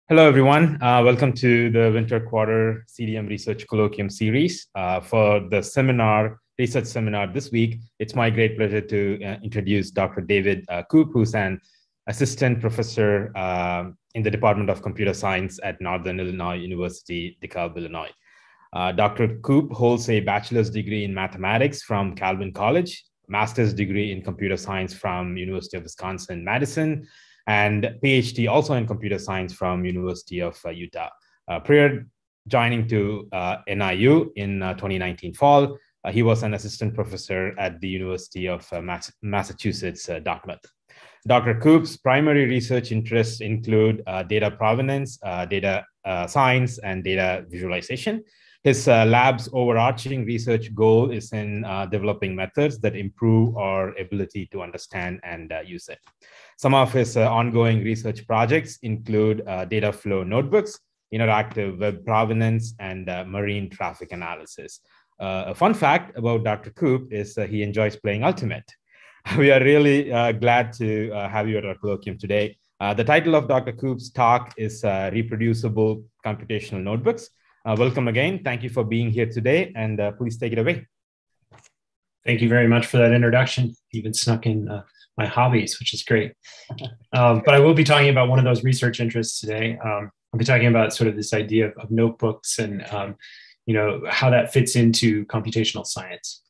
Hello, everyone. Welcome to the Winter Quarter CDM Research Colloquium series. For the research seminar this week, it's my great pleasure to introduce Dr. David Koop, who's an assistant professor in the Department of Computer Science at Northern Illinois University, DePaul, Illinois. Dr. Koop holds a bachelor's degree in mathematics from Calvin College, master's degree in computer science from University of Wisconsin-Madison, and PhD also in computer science from University of Utah. Prior joining to NIU in 2019 fall, he was an assistant professor at the University of Massachusetts, Dartmouth. Dr. Koop's primary research interests include data provenance, data science, and data visualization. His lab's overarching research goal is in developing methods that improve our ability to understand and use it. Some of his ongoing research projects include data flow notebooks, interactive web provenance, and marine traffic analysis. A fun fact about Dr. Koop is he enjoys playing Ultimate. We are really glad to have you at our colloquium today. The title of Dr. Koop's talk is Reproducible Computational Notebooks. Welcome again. Thank you for being here today, and please take it away. Thank you very much for that introduction. Even snuck in my hobbies, which is great. But I will be talking about one of those research interests today. I'll be talking about sort of this idea of notebooks and how that fits into computational science.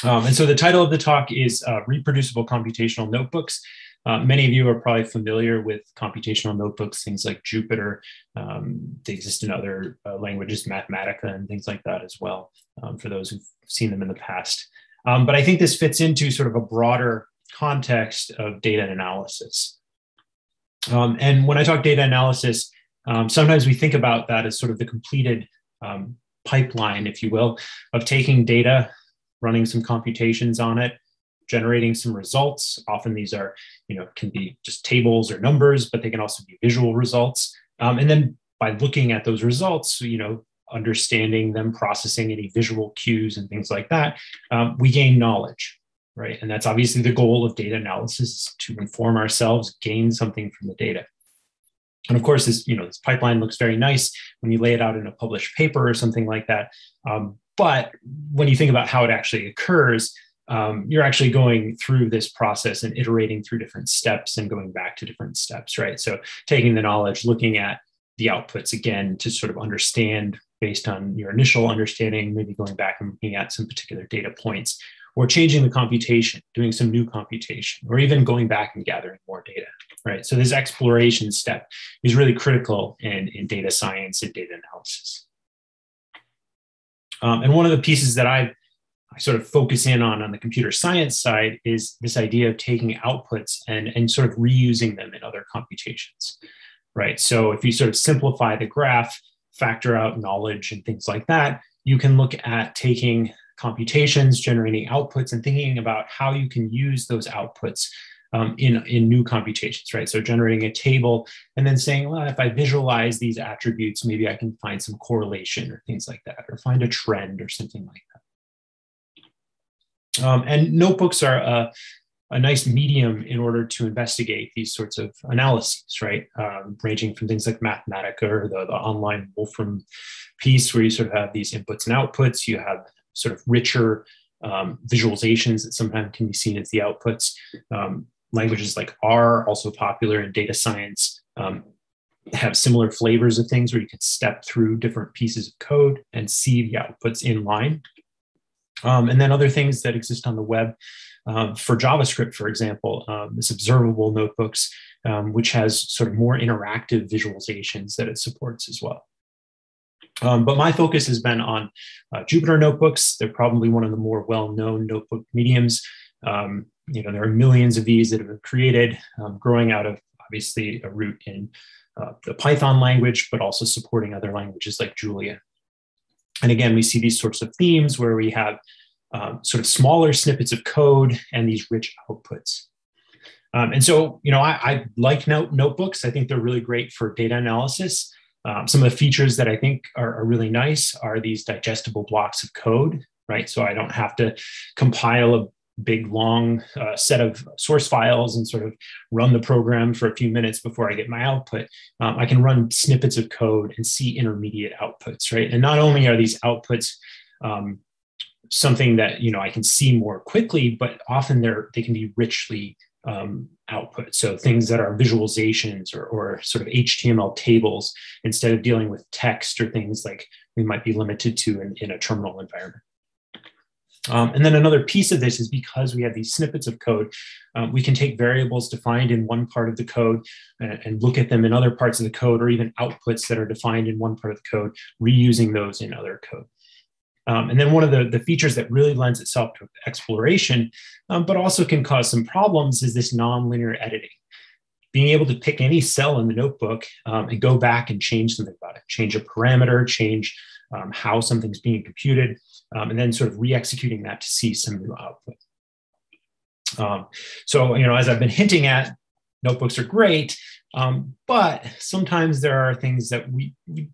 And so the title of the talk is Reproducible Computational Notebooks. Many of you are probably familiar with computational notebooks, things like Jupyter. They exist in other languages, Mathematica and things like that as well, for those who've seen them in the past. But I think this fits into sort of a broader context of data analysis. And when I talk data analysis, sometimes we think about that as sort of the completed pipeline, if you will, of taking data, running some computations on it, generating some results. Often these are, can be just tables or numbers, but they can also be visual results. And then by looking at those results, understanding them, processing any visual cues and things like that, we gain knowledge, right? And that's obviously the goal of data analysis, to inform ourselves, gain something from the data. And of course, this pipeline looks very nice when you lay it out in a published paper or something like that. But when you think about how it actually occurs, you're actually going through this process and iterating through different steps and going back to different steps, right? So taking the knowledge, looking at the outputs again to sort of understand based on your initial understanding, maybe going back and looking at some particular data points, or changing the computation, doing some new computation, or even going back and gathering more data, right? So this exploration step is really critical in data science and data analysis. And one of the pieces that I sort of focus in on the computer science side is this idea of taking outputs and sort of reusing them in other computations, right? So if you sort of simplify the graph, factor out knowledge and things like that, you can look at taking computations, generating outputs, and thinking about how you can use those outputs in new computations, right? So generating a table and then saying, well, if I visualize these attributes, maybe I can find some correlation or things like that, or find a trend or something like that. And notebooks are a nice medium in order to investigate these sorts of analyses, right? Ranging from things like Mathematica or the online Wolfram piece, where you sort of have these inputs and outputs. You have sort of richer visualizations that sometimes can be seen as the outputs. Languages like R, also popular in data science, have similar flavors of things where you can step through different pieces of code and see the outputs in line. And then other things that exist on the web. For JavaScript, for example, this observable notebooks, which has sort of more interactive visualizations that it supports as well. But my focus has been on Jupyter Notebooks. They're probably one of the more well-known notebook mediums. There are millions of these that have been created, growing out of obviously a root in the Python language, but also supporting other languages like Julia. And again, we see these sorts of themes where we have sort of smaller snippets of code and these rich outputs. And so, I like notebooks. I think they're really great for data analysis. Some of the features that I think are really nice are these digestible blocks of code, right? So I don't have to compile a big, long set of source files and sort of run the program for a few minutes before I get my output. I can run snippets of code and see intermediate outputs, right? And not only are these outputs something that I can see more quickly, but often they can be richly output. So things that are visualizations or sort of HTML tables instead of dealing with text or things like we might be limited to in a terminal environment. And then another piece of this is because we have these snippets of code, we can take variables defined in one part of the code and look at them in other parts of the code, or even outputs that are defined in one part of the code, reusing those in other code. And then one of the features that really lends itself to exploration, but also can cause some problems, is this nonlinear editing. Being able to pick any cell in the notebook and go back and change something about it, change a parameter, change how something's being computed, and then sort of re-executing that to see some new output. So, as I've been hinting at, notebooks are great, but sometimes there are things that we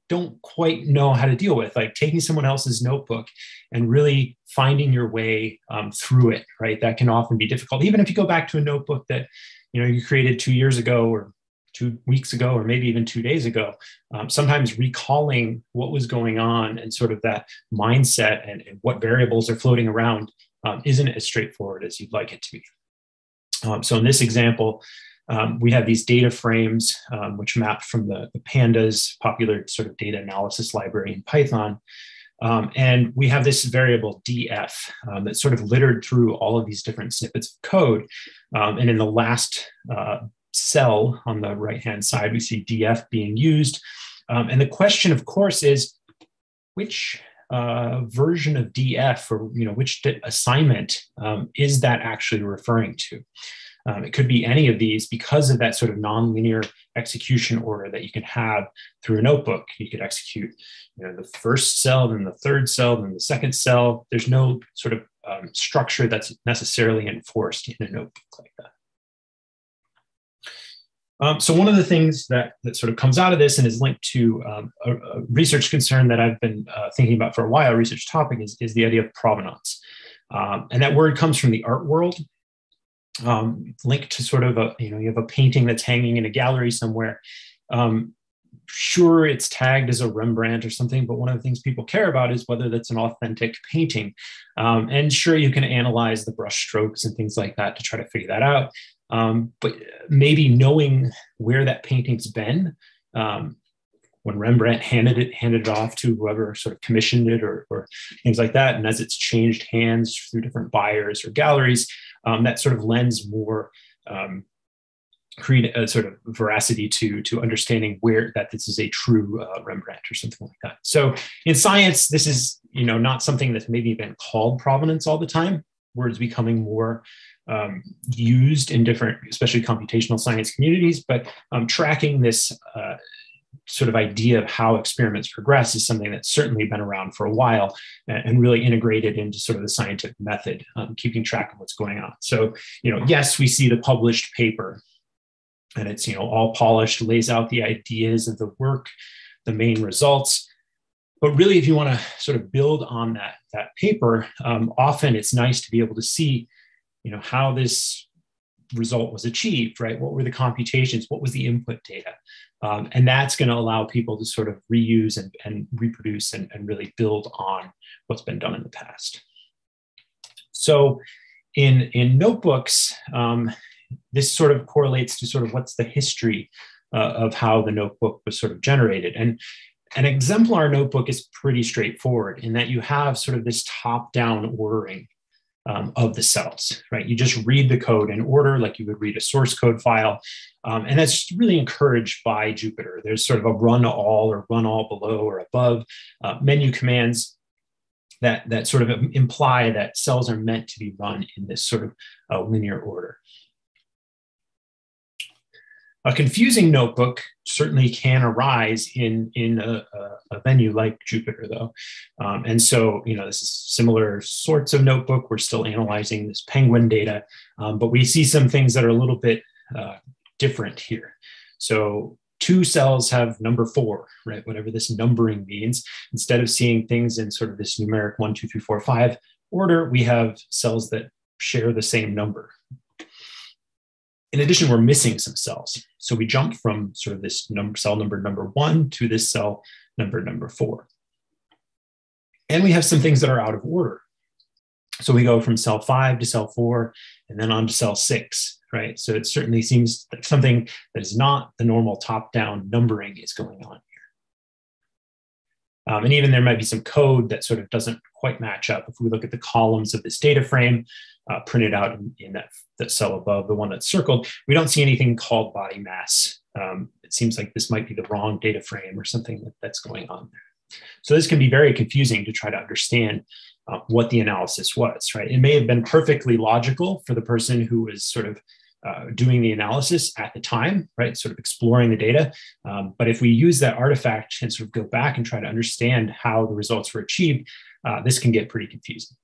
don't quite know how to deal with, like taking someone else's notebook and really finding your way through it, right? That can often be difficult. Even if you go back to a notebook that you created 2 years ago or 2 weeks ago, or maybe even 2 days ago, sometimes recalling what was going on and sort of that mindset and what variables are floating around isn't as straightforward as you'd like it to be. So in this example, we have these data frames, which map from the pandas, popular sort of data analysis library in Python. And we have this variable df that's sort of littered through all of these different snippets of code. And in the last cell on the right-hand side, we see df being used. And the question, of course, is which version of df, or which assignment is that actually referring to? It could be any of these because of that sort of nonlinear execution order that you can have through a notebook. You could execute the first cell, then the third cell, then the second cell. There's no sort of structure that's necessarily enforced in a notebook like that. So one of the things that sort of comes out of this and is linked to a research concern that I've been thinking about for a while, a research topic, is the idea of provenance. And that word comes from the art world. Linked to sort of you have a painting that's hanging in a gallery somewhere. Sure, it's tagged as a Rembrandt or something, but one of the things people care about is whether that's an authentic painting. And sure, you can analyze the brush strokes and things like that to try to figure that out. But maybe knowing where that painting's been, when Rembrandt handed it off to whoever sort of commissioned it or things like that, and as it's changed hands through different buyers or galleries, that sort of lends more create a sort of veracity to understanding where that this is a true Rembrandt or something like that. So in science, this is not something that's maybe been called provenance all the time. Words becoming more used in different, especially computational science communities, but tracking this sort of idea of how experiments progress is something that's certainly been around for a while and really integrated into sort of the scientific method, keeping track of what's going on. So, yes, we see the published paper and it's, all polished, lays out the ideas of the work, the main results. But really, if you want to sort of build on that paper, often it's nice to be able to see, how this result was achieved, right? What were the computations? What was the input data? And that's going to allow people to sort of reuse and reproduce and really build on what's been done in the past. So in notebooks, this sort of correlates to sort of what's the history of how the notebook was sort of generated. And an exemplar notebook is pretty straightforward in that you have sort of this top-down ordering of the cells, right? You just read the code in order like you would read a source code file. And that's really encouraged by Jupyter. There's sort of a run all or run all below or above menu commands that sort of imply that cells are meant to be run in this sort of linear order. A confusing notebook certainly can arise in a venue like Jupyter, though. And so, this is similar sorts of notebook. We're still analyzing this penguin data, but we see some things that are a little bit different here. So 2 cells have number 4, right? Whatever this numbering means. Instead of seeing things in sort of this numeric 1, 2, 3, 4, 5 order, we have cells that share the same number. In addition, we're missing some cells. So we jump from sort of this cell number 1 to this cell number 4. And we have some things that are out of order. So we go from cell 5 to cell 4, and then on to cell 6, right? So it certainly seems that something that is not the normal top-down numbering is going on here. And even there might be some code that sort of doesn't quite match up. If we look at the columns of this data frame printed out in that cell above, the one that's circled, we don't see anything called body mass. It seems like this might be the wrong data frame or something that's going on there. So this can be very confusing to try to understand what the analysis was, right? It may have been perfectly logical for the person who was sort of doing the analysis at the time, right? Sort of exploring the data. But if we use that artifact and sort of go back and try to understand how the results were achieved, this can get pretty confusing.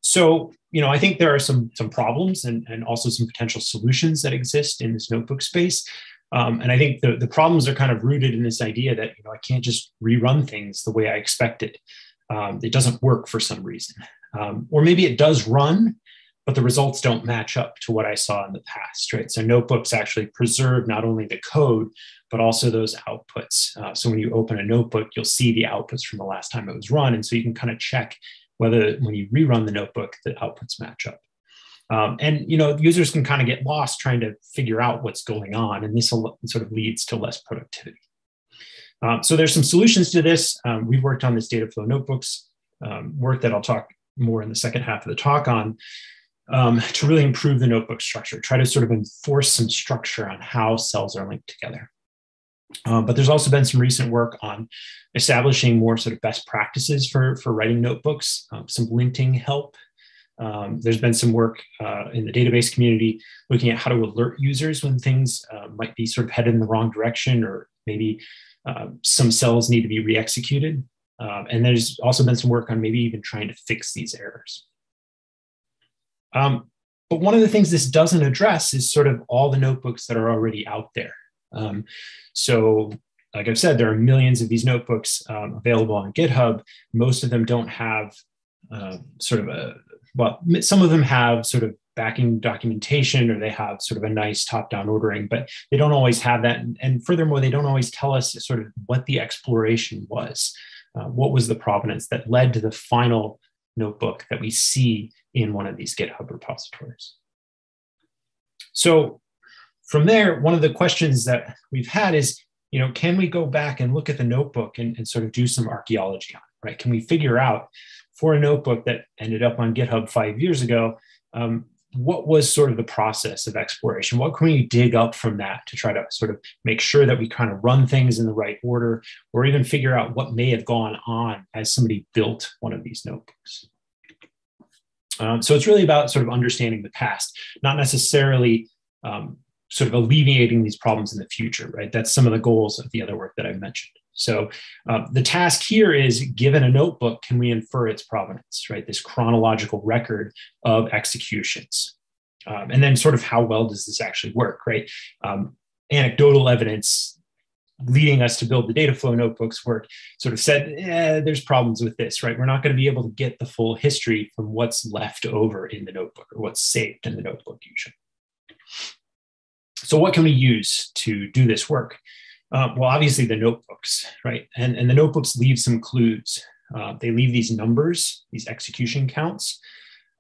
So, I think there are some problems and also some potential solutions that exist in this notebook space. And I think the problems are kind of rooted in this idea that, I can't just rerun things the way I expected. It doesn't work for some reason. Or maybe it does run, but the results don't match up to what I saw in the past, right? So notebooks actually preserve not only the code, but also those outputs. So when you open a notebook, you'll see the outputs from the last time it was run. And so you can kind of check whether when you rerun the notebook, the outputs match up. And users can kind of get lost trying to figure out what's going on, and this sort of leads to less productivity. So there's some solutions to this. We've worked on this data flow notebooks, work that I'll talk more in the second half of the talk on, to really improve the notebook structure, try to sort of enforce some structure on how cells are linked together. But there's also been some recent work on establishing more sort of best practices for writing notebooks, some linting help. There's been some work in the database community looking at how to alert users when things might be sort of headed in the wrong direction, or maybe some cells need to be re-executed. And there's also been some work on maybe even trying to fix these errors. But one of the things this doesn't address is sort of all the notebooks that are already out there. So like I've said, there are millions of these notebooks available on GitHub. Most of them don't have some of them have sort of backing documentation, or they have sort of a nice top-down ordering, but they don't always have that. And furthermore, they don't always tell us sort of what the exploration was. What was the provenance that led to the final notebook that we see in one of these GitHub repositories? So from there, one of the questions that we've had is, can we go back and look at the notebook and sort of do some archaeology on it, right? Can we figure out for a notebook that ended up on GitHub 5 years ago, what was sort of the process of exploration? What can we dig up from that to try to sort of make sure that we kind of run things in the right order, or even figure out what may have gone on as somebody built one of these notebooks? So it's really about sort of understanding the past, not necessarily sort of alleviating these problems in the future, right? That's some of the goals of the other work that I mentioned. So the task here is, given a notebook, can we infer its provenance, right? This chronological record of executions. And then sort of how well does this actually work, right? Anecdotal evidence leading us to build the data flow notebooks work sort of said, there's problems with this, right? We're not going to be able to get the full history from what's left over in the notebook, or what's saved in the notebook usually. So what can we use to do this work? Well, obviously the notebooks, right? And the notebooks leave some clues. They leave these numbers, these execution counts,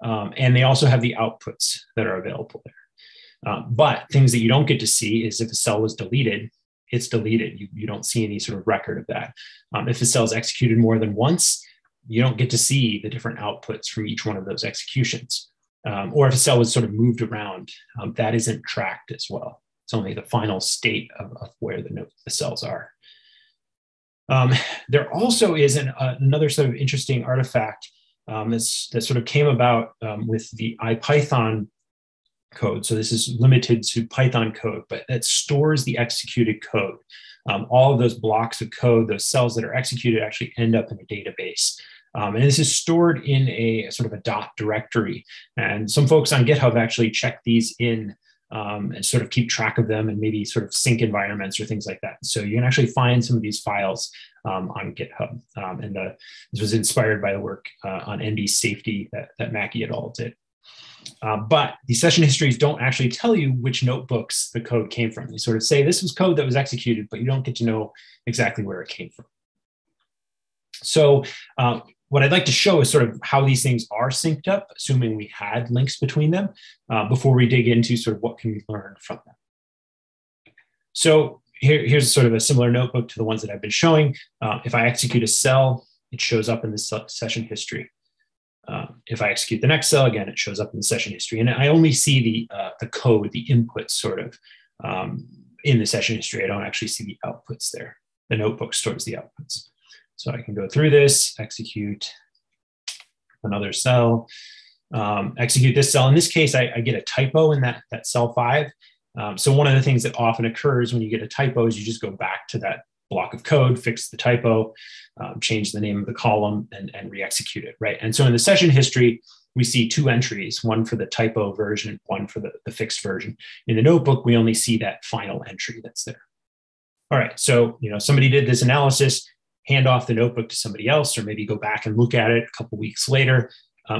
and they also have the outputs that are available there. But things that you don't get to see is if a cell was deleted, it's deleted. You don't see any sort of record of that. If a cell is executed more than once, you don't get to see the different outputs from each one of those executions. Or if a cell was sort of moved around, that isn't tracked as well. It's only the final state of where the cells are. There also is another sort of interesting artifact that sort of came about with the IPython code. So this is limited to Python code, but that stores the executed code. All of those blocks of code, those cells that are executed, actually end up in a database. And this is stored in a sort of a dot directory. And some folks on GitHub actually check these in and sort of keep track of them and maybe sort of sync environments or things like that. So you can actually find some of these files on GitHub. This was inspired by the work on ND safety that Mackey et al. Did. But these session histories don't actually tell you which notebooks the code came from. They sort of say this was code that was executed, but you don't get to know exactly where it came from. So what I'd like to show is sort of how these things are synced up, assuming we had links between them, before we dig into sort of what can we learn from them. So here's sort of a similar notebook to the ones that I've been showing. If I execute a cell, it shows up in the session history. If I execute the next cell, again, it shows up in the session history. And I only see the code, the inputs sort of in the session history. I don't actually see the outputs there. The notebook stores the outputs. So I can go through this, execute another cell, execute this cell. In this case, I get a typo in that cell 5. So one of the things that often occurs when you get a typo is you just go back to that block of code, fix the typo, change the name of the column, and re-execute it, right? And so in the session history, we see 2 entries, one for the typo version, one for the fixed version. In the notebook, we only see that final entry that's there. All right, so somebody did this analysis, hand off the notebook to somebody else, or maybe go back and look at it a couple weeks later.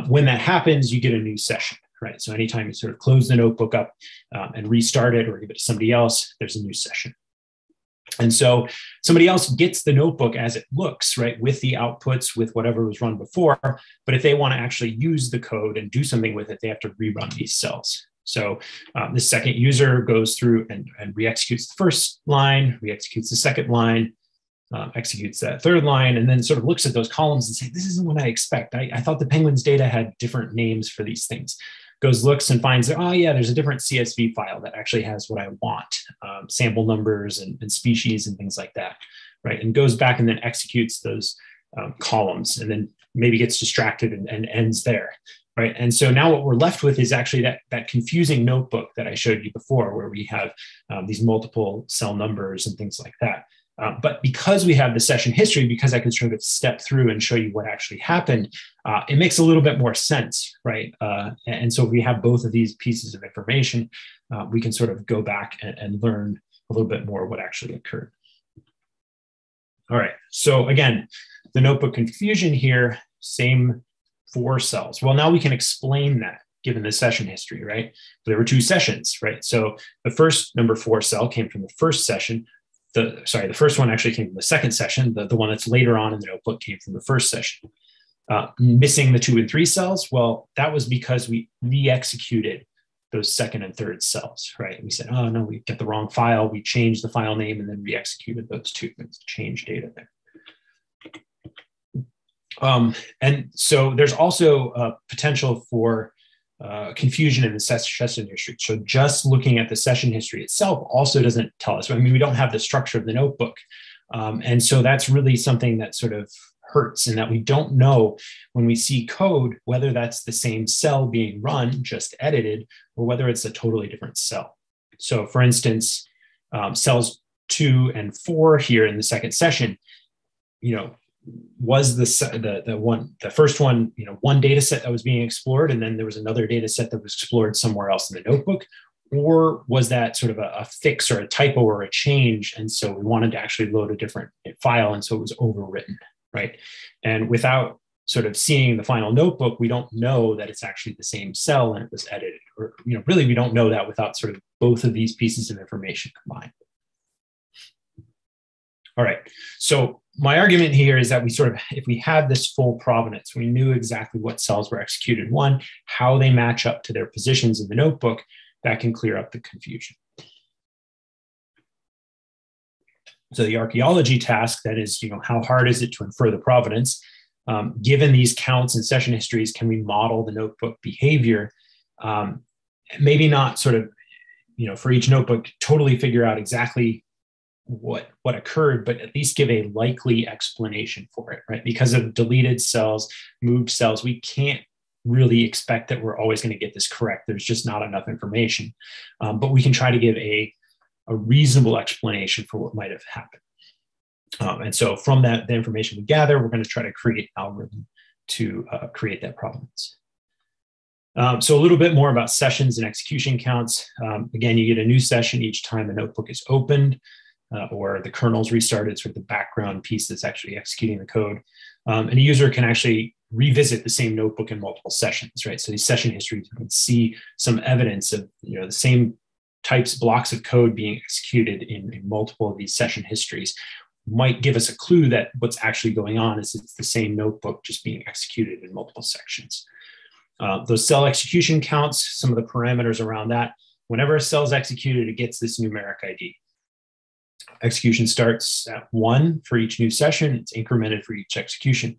When that happens, you get a new session, right? So anytime you sort of close the notebook up and restart it or give it to somebody else, there's a new session. And so somebody else gets the notebook as it looks, right, with the outputs, with whatever was run before. But if they want to actually use the code and do something with it, they have to rerun these cells. So the second user goes through and re-executes the first line, re-executes the second line, executes that third line, and then sort of looks at those columns and say, this isn't what I expect. I thought the Penguins data had different names for these things. Goes, looks, and finds that, oh yeah, there's a different CSV file that actually has what I want, sample numbers and species and things like that, right? And goes back and then executes those columns and then maybe gets distracted and ends there, right? And so now what we're left with is actually that confusing notebook that I showed you before, where we have these multiple cell numbers and things like that. But because we have the session history, because I can sort of step through and show you what actually happened, it makes a little bit more sense, right? And so if we have both of these pieces of information, we can sort of go back and learn a little bit more what actually occurred. All right, so again, the notebook confusion here, same 4 cells. Well, now we can explain that given the session history, right? There were 2 sessions, right? So the first number 4 cell came from the first session. The first one actually came from the second session. The one that's later on in the notebook came from the first session. Missing the 2 and 3 cells, well, that was because we re-executed those second and third cells, right? We said, oh no, we got the wrong file. We changed the file name and then re-executed those 2 and changed data there. And so there's also a potential for confusion in the session history. So just looking at the session history itself also doesn't tell us. I mean, we don't have the structure of the notebook. And so that's really something that sort of hurts, in that we don't know when we see code, whether that's the same cell being run, just edited, or whether it's a totally different cell. So for instance, cells 2 and 4 here in the second session, was the first one, one data set that was being explored, and then there was another data set that was explored somewhere else in the notebook? Or was that sort of a fix or a typo or a change? And so we wanted to actually load a different file, and so it was overwritten, right? And without sort of seeing the final notebook, we don't know that it's actually the same cell and it was edited. Or, really, we don't know that without sort of both of these pieces of information combined. All right, so my argument here is that if we had this full provenance, we knew exactly what cells were executed when, how they match up to their positions in the notebook, that can clear up the confusion. So the archaeology task, that is, how hard is it to infer the provenance? Given these counts and session histories, can we model the notebook behavior? Maybe not sort of, for each notebook, totally figure out exactly what occurred, but at least give a likely explanation for it, right? Because of deleted cells, moved cells, we can't really expect that we're always going to get this correct. There's just not enough information. But we can try to give a reasonable explanation for what might have happened. And so from the information we gather, we're going to try to create an algorithm to create that provenance. So a little bit more about sessions and execution counts. Again, you get a new session each time a notebook is opened or the kernel's restarted, sort of the background piece that's actually executing the code. And a user can actually revisit the same notebook in multiple sessions, right? So these session histories, you can see some evidence of the same types, blocks of code being executed in multiple of these session histories might give us a clue that what's actually going on is it's the same notebook just being executed in multiple sections. Those cell execution counts, some of the parameters around that, whenever a cell is executed, it gets this numeric ID. Execution starts at 1 for each new session. It's incremented for each execution.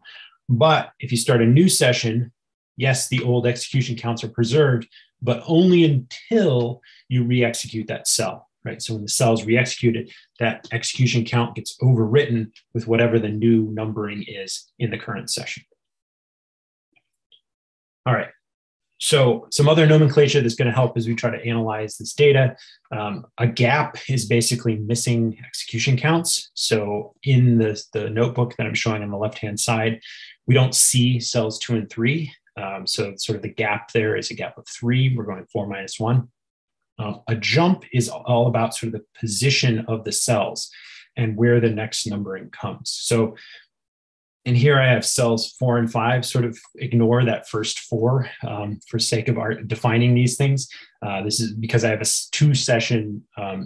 But if you start a new session, yes, the old execution counts are preserved, but only until you re-execute that cell, right? So when the cell is re-executed, that execution count gets overwritten with whatever the new numbering is in the current session. All right. So some other nomenclature that's going to help as we try to analyze this data. A gap is basically missing execution counts. So in the notebook that I'm showing on the left-hand side, we don't see cells 2 and 3. So sort of the gap there is a gap of 3. We're going 4 minus 1. A jump is all about sort of the position of the cells and where the next numbering comes. So in here I have cells 4 and 5, sort of ignore that first 4 for sake of defining these things. This is because I have a 2-session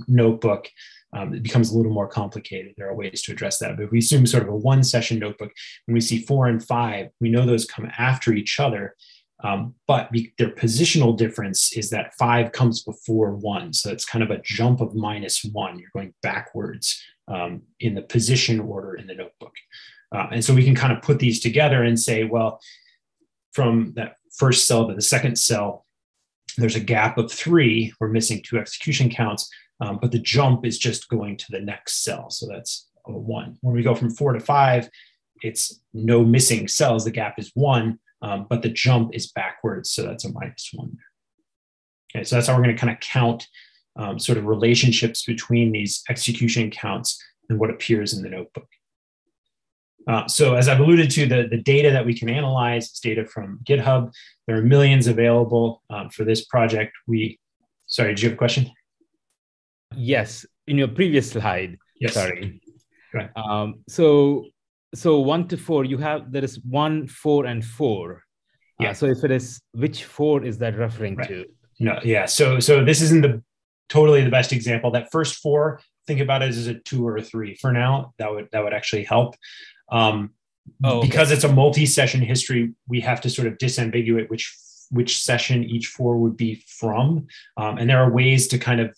notebook. It becomes a little more complicated. There are ways to address that. But if we assume sort of a 1-session notebook, when we see 4 and 5, we know those come after each other. But their positional difference is that 5 comes before 1. So it's kind of a jump of -1. You're going backwards in the position order in the notebook. And so we can kind of put these together and say, well, from that first cell to the second cell, there's a gap of 3. We're missing 2 execution counts, but the jump is just going to the next cell. So that's a 1. When we go from 4 to 5, it's no missing cells. The gap is 1, but the jump is backwards. So that's a -1. Okay, so that's how we're going to kind of count sort of relationships between these execution counts and what appears in the notebook. So as I've alluded to, the data that we can analyze is data from GitHub. There are millions available for this project. Sorry, did you have a question? Yes, in your previous slide. Yes. Sorry. Go ahead. So 1 to 4, there is 1, 4, and 4. Yeah. So if it is, which 4 is that referring to? No, yeah. So this isn't totally the best example. That first 4, think about it as a 2 or a 3. For now, that would actually help. Because it's a multi-session history, we have to sort of disambiguate which session each 4 would be from. And there are ways to kind of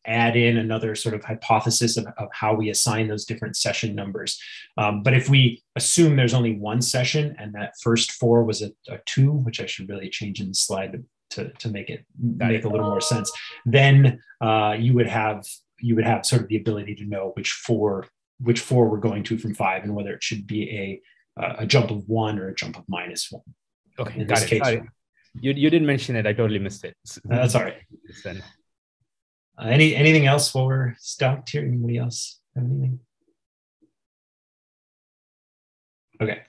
add in another sort of hypothesis of how we assign those different session numbers. But if we assume there's only 1 session and that first 4 was a 2, which I should really change in the slide to make it make a little more sense, then you would have sort of the ability to know which 4 we're going to from 5 and whether it should be a jump of 1 or a jump of -1. Okay, got it. Sorry. You didn't mention it. I totally missed it. That's all right. Anything else while we're stopped here? Anybody else have anything? Okay.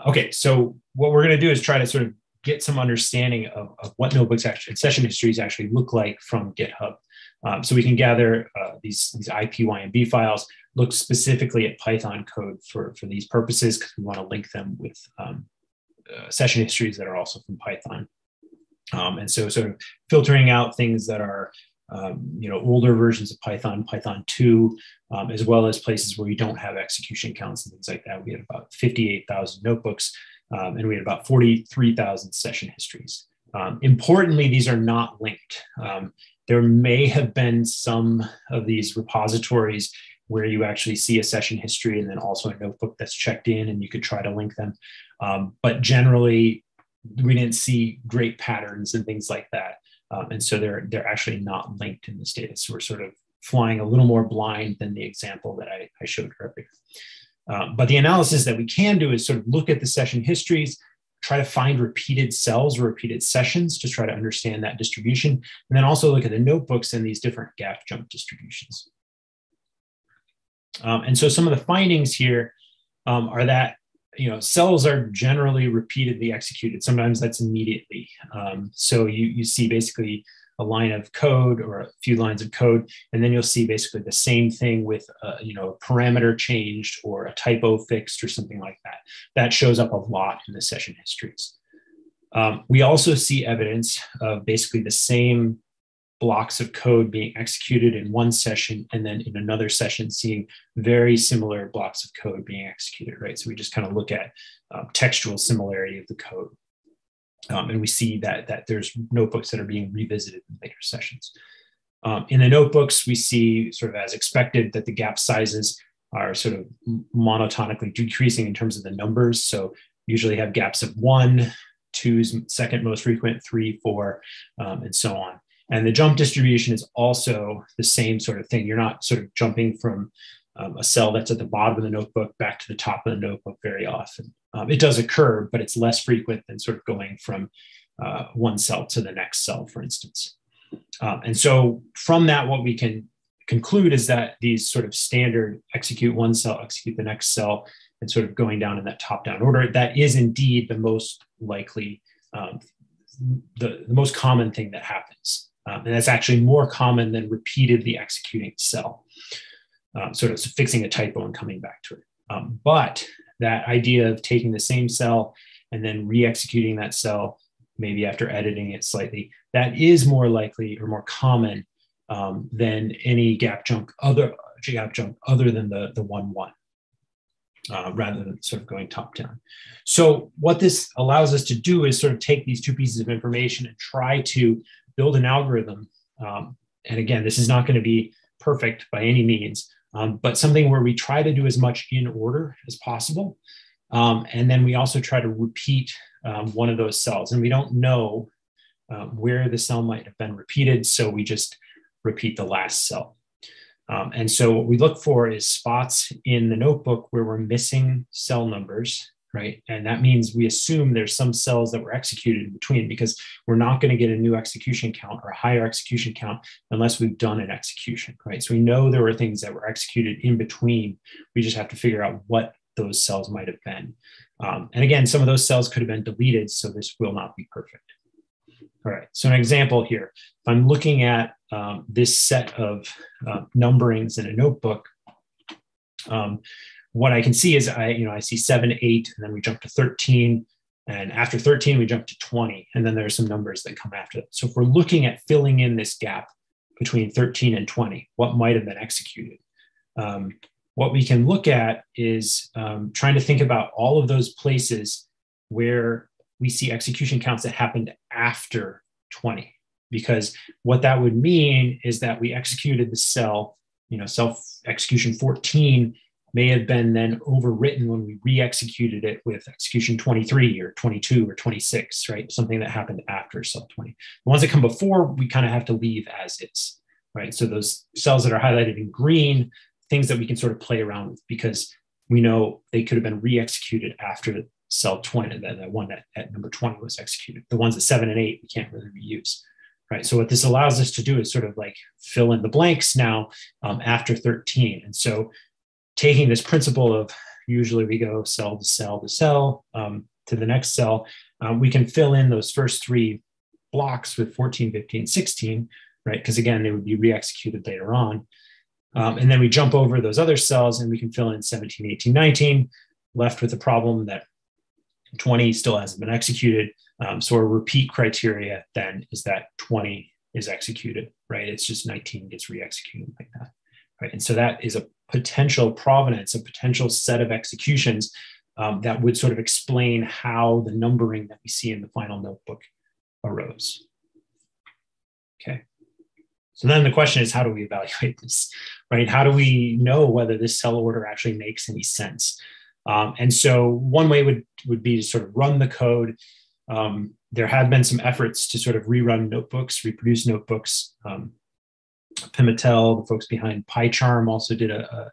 Okay, so what we're going to do is try to sort of get some understanding of what notebooks actually, session histories actually look like from GitHub. So we can gather these IPYNB files, look specifically at Python code for these purposes because we want to link them with session histories that are also from Python. And so sort of filtering out things that are older versions of Python, Python 2, as well as places where you don't have execution counts and things like that. We had about 58,000 notebooks, and we had about 43,000 session histories. Importantly, these are not linked. There may have been some of these repositories where you actually see a session history and then also a notebook that's checked in and you could try to link them. But generally, we didn't see great patterns and things like that. And so they're actually not linked in this data. So we're sort of flying a little more blind than the example that I showed earlier. But the analysis that we can do is sort of look at the session histories, try to find repeated cells or repeated sessions to try to understand that distribution, and then also look at the notebooks and these different gap jump distributions. And so some of the findings here are that cells are generally repeatedly executed. Sometimes that's immediately. So you see basically a line of code or a few lines of code, and then you'll see basically the same thing with a parameter changed or a typo fixed or something like that. That shows up a lot in the session histories. We also see evidence of basically the same blocks of code being executed in one session, and then in another session seeing very similar blocks of code being executed, right? So we just kind of look at textual similarity of the code. And we see that there's notebooks that are being revisited in later sessions. In the notebooks, we see sort of as expected that the gap sizes are sort of monotonically decreasing in terms of the numbers. So usually have gaps of 1, 2 is second most frequent, 3, 4, and so on. And the jump distribution is also the same sort of thing. You're not sort of jumping from a cell that's at the bottom of the notebook back to the top of the notebook very often. It does occur, but it's less frequent than sort of going from one cell to the next cell, for instance. And so from that, what we can conclude is that these sort of standard execute one cell, execute the next cell, and sort of going down in that top-down order, that is indeed the most likely, the most common thing that happens. And that's actually more common than repeatedly executing cell, sort of fixing a typo and coming back to it. But that idea of taking the same cell and then re-executing that cell, maybe after editing it slightly, that is more likely or more common than any gap jump other than the 1-1. Rather than sort of going top down. So what this allows us to do is sort of take these two pieces of information and try to build an algorithm. And again, this is not going to be perfect by any means, but something where we try to do as much in order as possible. And then we also try to repeat one of those cells. And we don't know where the cell might have been repeated, so we just repeat the last cell. And so what we look for is spots in the notebook where we're missing cell numbers, right? And that means we assume there's some cells that were executed in between, because we're not going to get a new execution count or a higher execution count unless we've done an execution, right? So we know there were things that were executed in between. We just have to figure out what those cells might have been. And again, some of those cells could have been deleted, so this will not be perfect. All right, so an example here, if I'm looking at this set of numberings in a notebook, what I can see is I see 7, 8, and then we jump to 13, and after 13 we jump to 20, and then there's some numbers that come after that. So if we're looking at filling in this gap between 13 and 20, what might have been executed? What we can look at is trying to think about all of those places where we see execution counts that happened after 20, because what that would mean is that we executed the cell, cell execution 14 may have been then overwritten when we re-executed it with execution 23 or 22 or 26, right? Something that happened after cell 20. The ones that come before, we kind of have to leave as is, right? So those cells that are highlighted in green, things that we can sort of play around with, because we know they could have been re-executed after cell 20, that one at number 20 was executed. The ones at 7 and 8, we can't really reuse, right? So what this allows us to do is sort of like fill in the blanks now after 13. And so taking this principle of usually we go cell to cell to cell to the next cell, we can fill in those first 3 blocks with 14, 15, 16, right? Because again, they would be re-executed later on. And then we jump over those other cells and we can fill in 17, 18, 19, left with the problem that 20 still hasn't been executed. So our repeat criteria then is that 20 is executed, right? It's just 19 gets re-executed like that, right? And so that is a potential provenance, a potential set of executions that would sort of explain how the numbering that we see in the final notebook arose. Okay. So then the question is, how do we evaluate this, right? How do we know whether this cell order actually makes any sense? And so one way would be to sort of run the code. There have been some efforts to sort of rerun notebooks, reproduce notebooks. Pimatel, the folks behind PyCharm, also did a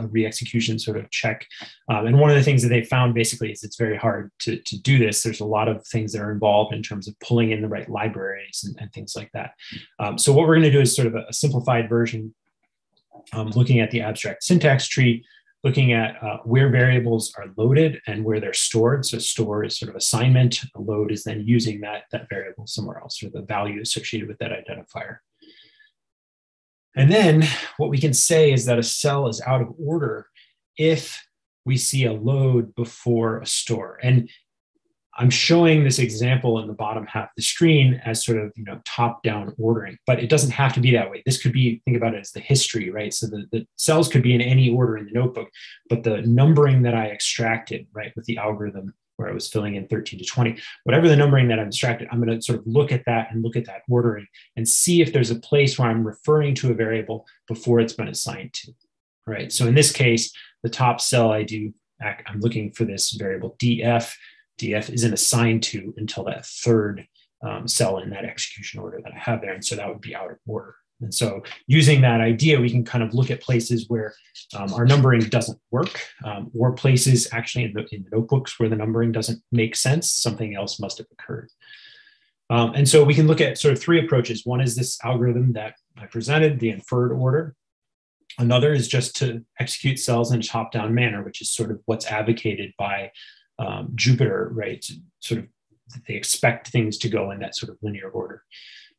re-execution sort of check. And one of the things that they found basically is it's very hard to do this. There's a lot of things that are involved in terms of pulling in the right libraries and things like that. So what we're going to do is sort of a simplified version, looking at the abstract syntax tree, looking at where variables are loaded and where they're stored. So store is sort of assignment, a load is then using that variable somewhere else, or the value associated with that identifier. And then what we can say is that a cell is out of order if we see a load before a store. And I'm showing this example in the bottom half of the screen as sort of, top-down ordering, but it doesn't have to be that way. This could be, think about it as the history, right? So the cells could be in any order in the notebook, but the numbering that I extracted, right, with the algorithm where I was filling in 13 to 20, whatever the numbering that I'm extracted, I'm going to sort of look at that and look at that ordering and see if there's a place where I'm referring to a variable before it's been assigned to, right? So in this case, the top cell I'm looking for this variable df. df isn't assigned to until that third cell in that execution order that I have there. And so that would be out of order. And so using that idea, we can kind of look at places where our numbering doesn't work, or places actually in the notebooks where the numbering doesn't make sense. Something else must have occurred. And so we can look at sort of three approaches. One is this algorithm that I presented, the inferred order. Another is just to execute cells in a top-down manner, which is sort of what's advocated by Jupyter, right? Sort of they expect things to go in that sort of linear order.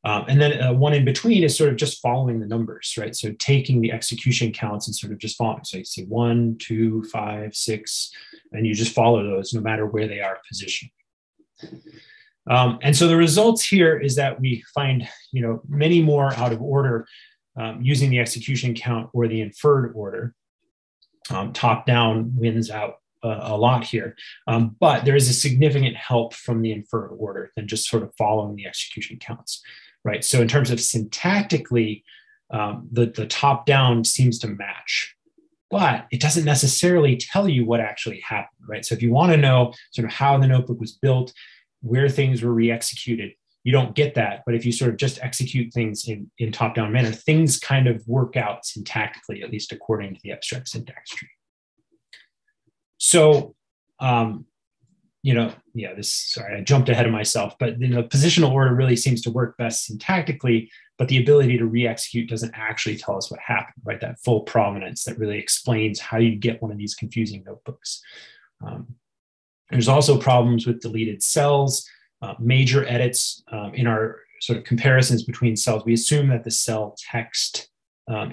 And then one in between is sort of just following the numbers, right? So taking the execution counts and sort of just following. So you see 1, 2, 5, 6, and you just follow those no matter where they are positioned. And so the results here is that we find, many more out of order using the execution count or the inferred order. Top down wins out a lot here, but there is a significant help from the inferred order than just sort of following the execution counts, right? So in terms of syntactically, the top down seems to match, but it doesn't necessarily tell you what actually happened, right? So if you want to know sort of how the notebook was built, where things were re-executed, you don't get that. But if you sort of just execute things in top-down manner, things kind of work out syntactically, at least according to the abstract syntax tree. So, sorry, I jumped ahead of myself, but positional order really seems to work best syntactically, but the ability to re-execute doesn't actually tell us what happened, right? That full provenance that really explains how you get one of these confusing notebooks. There's also problems with deleted cells, major edits in our sort of comparisons between cells. We assume that the cell text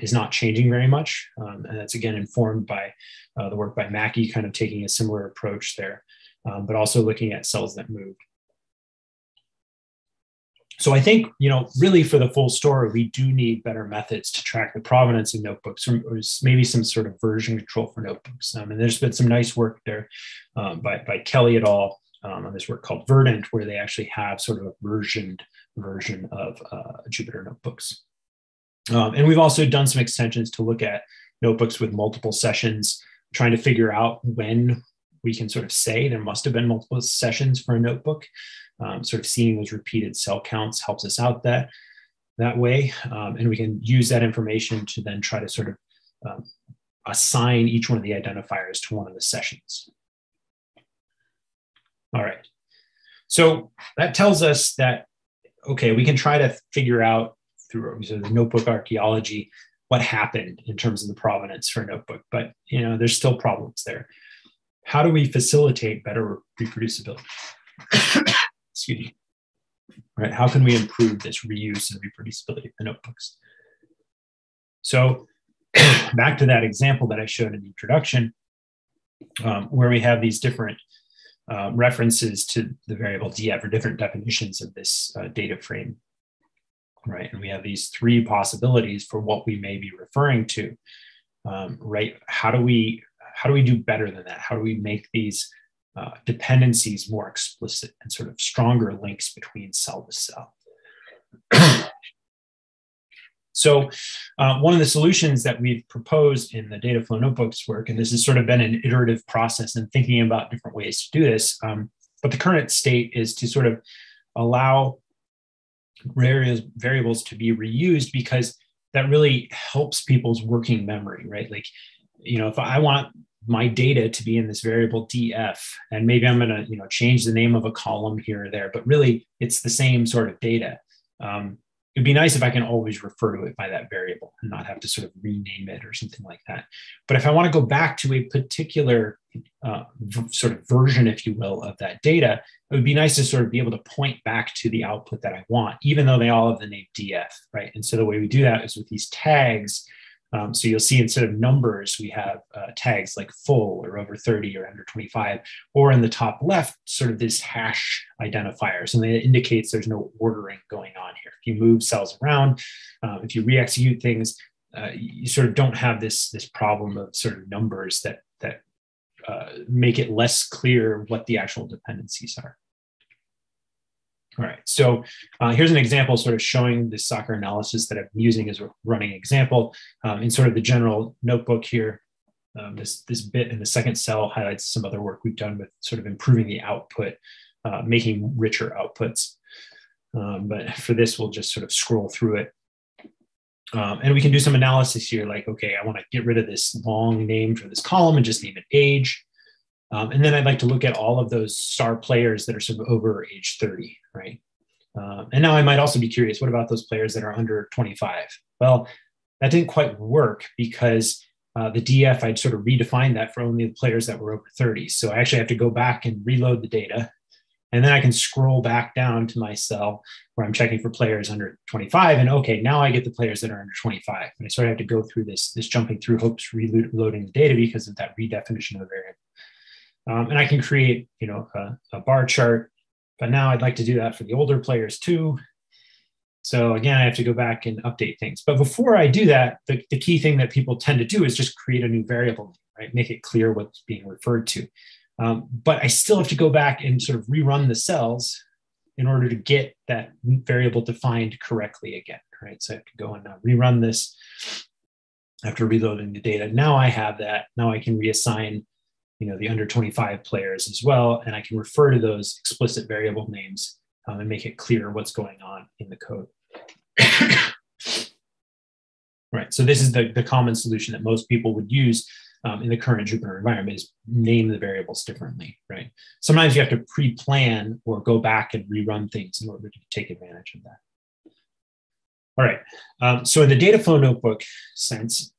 is not changing very much. And that's again informed by the work by Mackey, kind of taking a similar approach there, but also looking at cells that moved. So I think, really for the full story, we do need better methods to track the provenance of notebooks, or maybe some sort of version control for notebooks. And there's been some nice work there by Kelly et al. On this work called Verdant, where they actually have sort of a versioned version of Jupyter Notebooks. And we've also done some extensions to look at notebooks with multiple sessions, trying to figure out when we can sort of say there must have been multiple sessions for a notebook. Sort of seeing those repeated cell counts helps us out that way. And we can use that information to then try to sort of assign each one of the identifiers to one of the sessions. All right. So that tells us that, okay, we can try to figure out through the notebook archaeology what happened in terms of the provenance for a notebook, but there's still problems there. How do we facilitate better reproducibility? Excuse me. Right? How can we improve this reuse and reproducibility of the notebooks? So back to that example that I showed in the introduction, where we have these different references to the variable df, or different definitions of this data frame, right? And we have these three possibilities for what we may be referring to, right? How do we do better than that? How do we make these dependencies more explicit and sort of stronger links between cell to cell? So one of the solutions that we've proposed in the data flow notebooks work, and this has sort of been an iterative process and thinking about different ways to do this, but the current state is to sort of allow variables to be reused, because that really helps people's working memory, right? Like, if I want my data to be in this variable df, and maybe I'm going to change the name of a column here or there, but really it's the same sort of data. it'd be nice if I can always refer to it by that variable and not have to sort of rename it or something like that. But if I want to go back to a particular sort of version, if you will, of that data, it would be nice to sort of be able to point back to the output that I want, even though they all have the name df, right? And so the way we do that is with these tags. So you'll see instead of numbers, we have tags like full or over 30 or under 25, or in the top left, sort of this hash identifiers. And it indicates there's no ordering going on here. If you move cells around, if you re-execute things, you sort of don't have this problem of sort of numbers that make it less clear what the actual dependencies are. All right, so here's an example sort of showing the soccer analysis that I'm using as a running example in sort of the general notebook here. This bit in the second cell highlights some other work we've done with sort of improving the output, making richer outputs. But for this, we'll just sort of scroll through it. And we can do some analysis here, like, okay, I want to get rid of this long name for this column and just name it age. And then I'd like to look at all of those star players that are sort of over age 30, right? And now I might also be curious, what about those players that are under 25? Well, that didn't quite work because the DF, I'd sort of redefined that for only the players that were over 30. So I actually have to go back and reload the data. And then I can scroll back down to my cell where I'm checking for players under 25. And okay, now I get the players that are under 25. And I sort of have to go through this jumping through hoops, reloading the data because of that redefinition of the variable. And I can create, you know, a bar chart, but now I'd like to do that for the older players too. So again, I have to go back and update things. But before I do that, the key thing that people tend to do is just create a new variable, right? Make it clear what's being referred to. But I still have to go back and sort of rerun the cells in order to get that variable defined correctly again, right? So I have to go and rerun this after reloading the data. Now I have that. Now I can reassign, you know, the under 25 players as well. And I can refer to those explicit variable names and make it clear what's going on in the code. Right, so this is the common solution that most people would use in the current Jupyter environment is name the variables differently, right? Sometimes you have to pre-plan or go back and rerun things in order to take advantage of that. All right, so in the data flow notebook sense,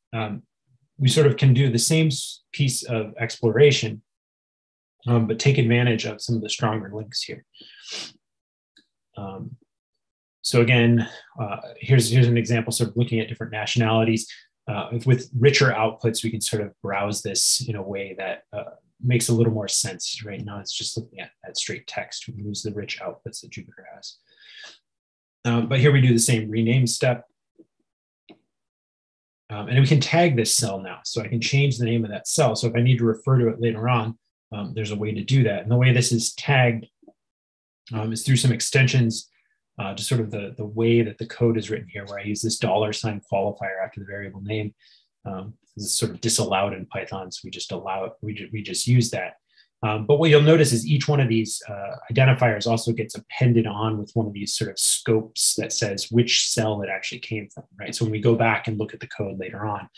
we sort of can do the same piece of exploration, but take advantage of some of the stronger links here. So again, here's an example, sort of looking at different nationalities. With richer outputs, we can sort of browse this in a way that makes a little more sense. Right now, it's just looking at straight text. We can use the rich outputs that Jupyter has. But here we do the same rename step. And we can tag this cell now. So I can change the name of that cell. So if I need to refer to it later on, there's a way to do that. And the way this is tagged is through some extensions to sort of the way that the code is written here, where I use this $sign qualifier after the variable name. This is sort of disallowed in Python, so we just allow it. We just use that. But what you'll notice is each one of these identifiers also gets appended on with one of these sort of scopes that says which cell it actually came from, right? So when we go back and look at the code later on,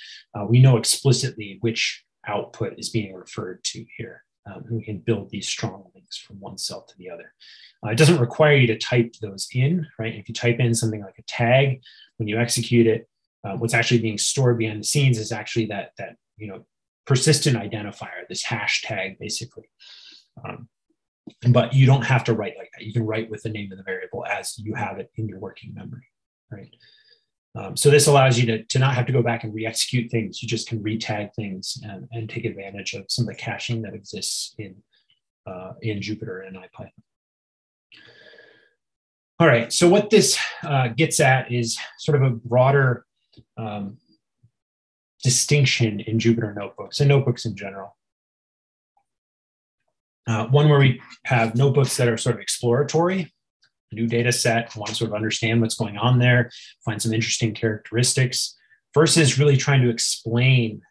we know explicitly which output is being referred to here. And we can build these strong links from one cell to the other. It doesn't require you to type those in, right? If you type in something like a tag, when you execute it, what's actually being stored behind the scenes is actually that persistent identifier, this hashtag, basically. But you don't have to write like that. You can write with the name of the variable as you have it in your working memory, right? So this allows you to not have to go back and re-execute things. You just can re-tag things and take advantage of some of the caching that exists in Jupyter and IPython. All right, so what this gets at is sort of a broader distinction in Jupyter notebooks and notebooks in general. One where we have notebooks that are sort of exploratory, new data set, want to sort of understand what's going on there, find some interesting characteristics, versus really trying to explain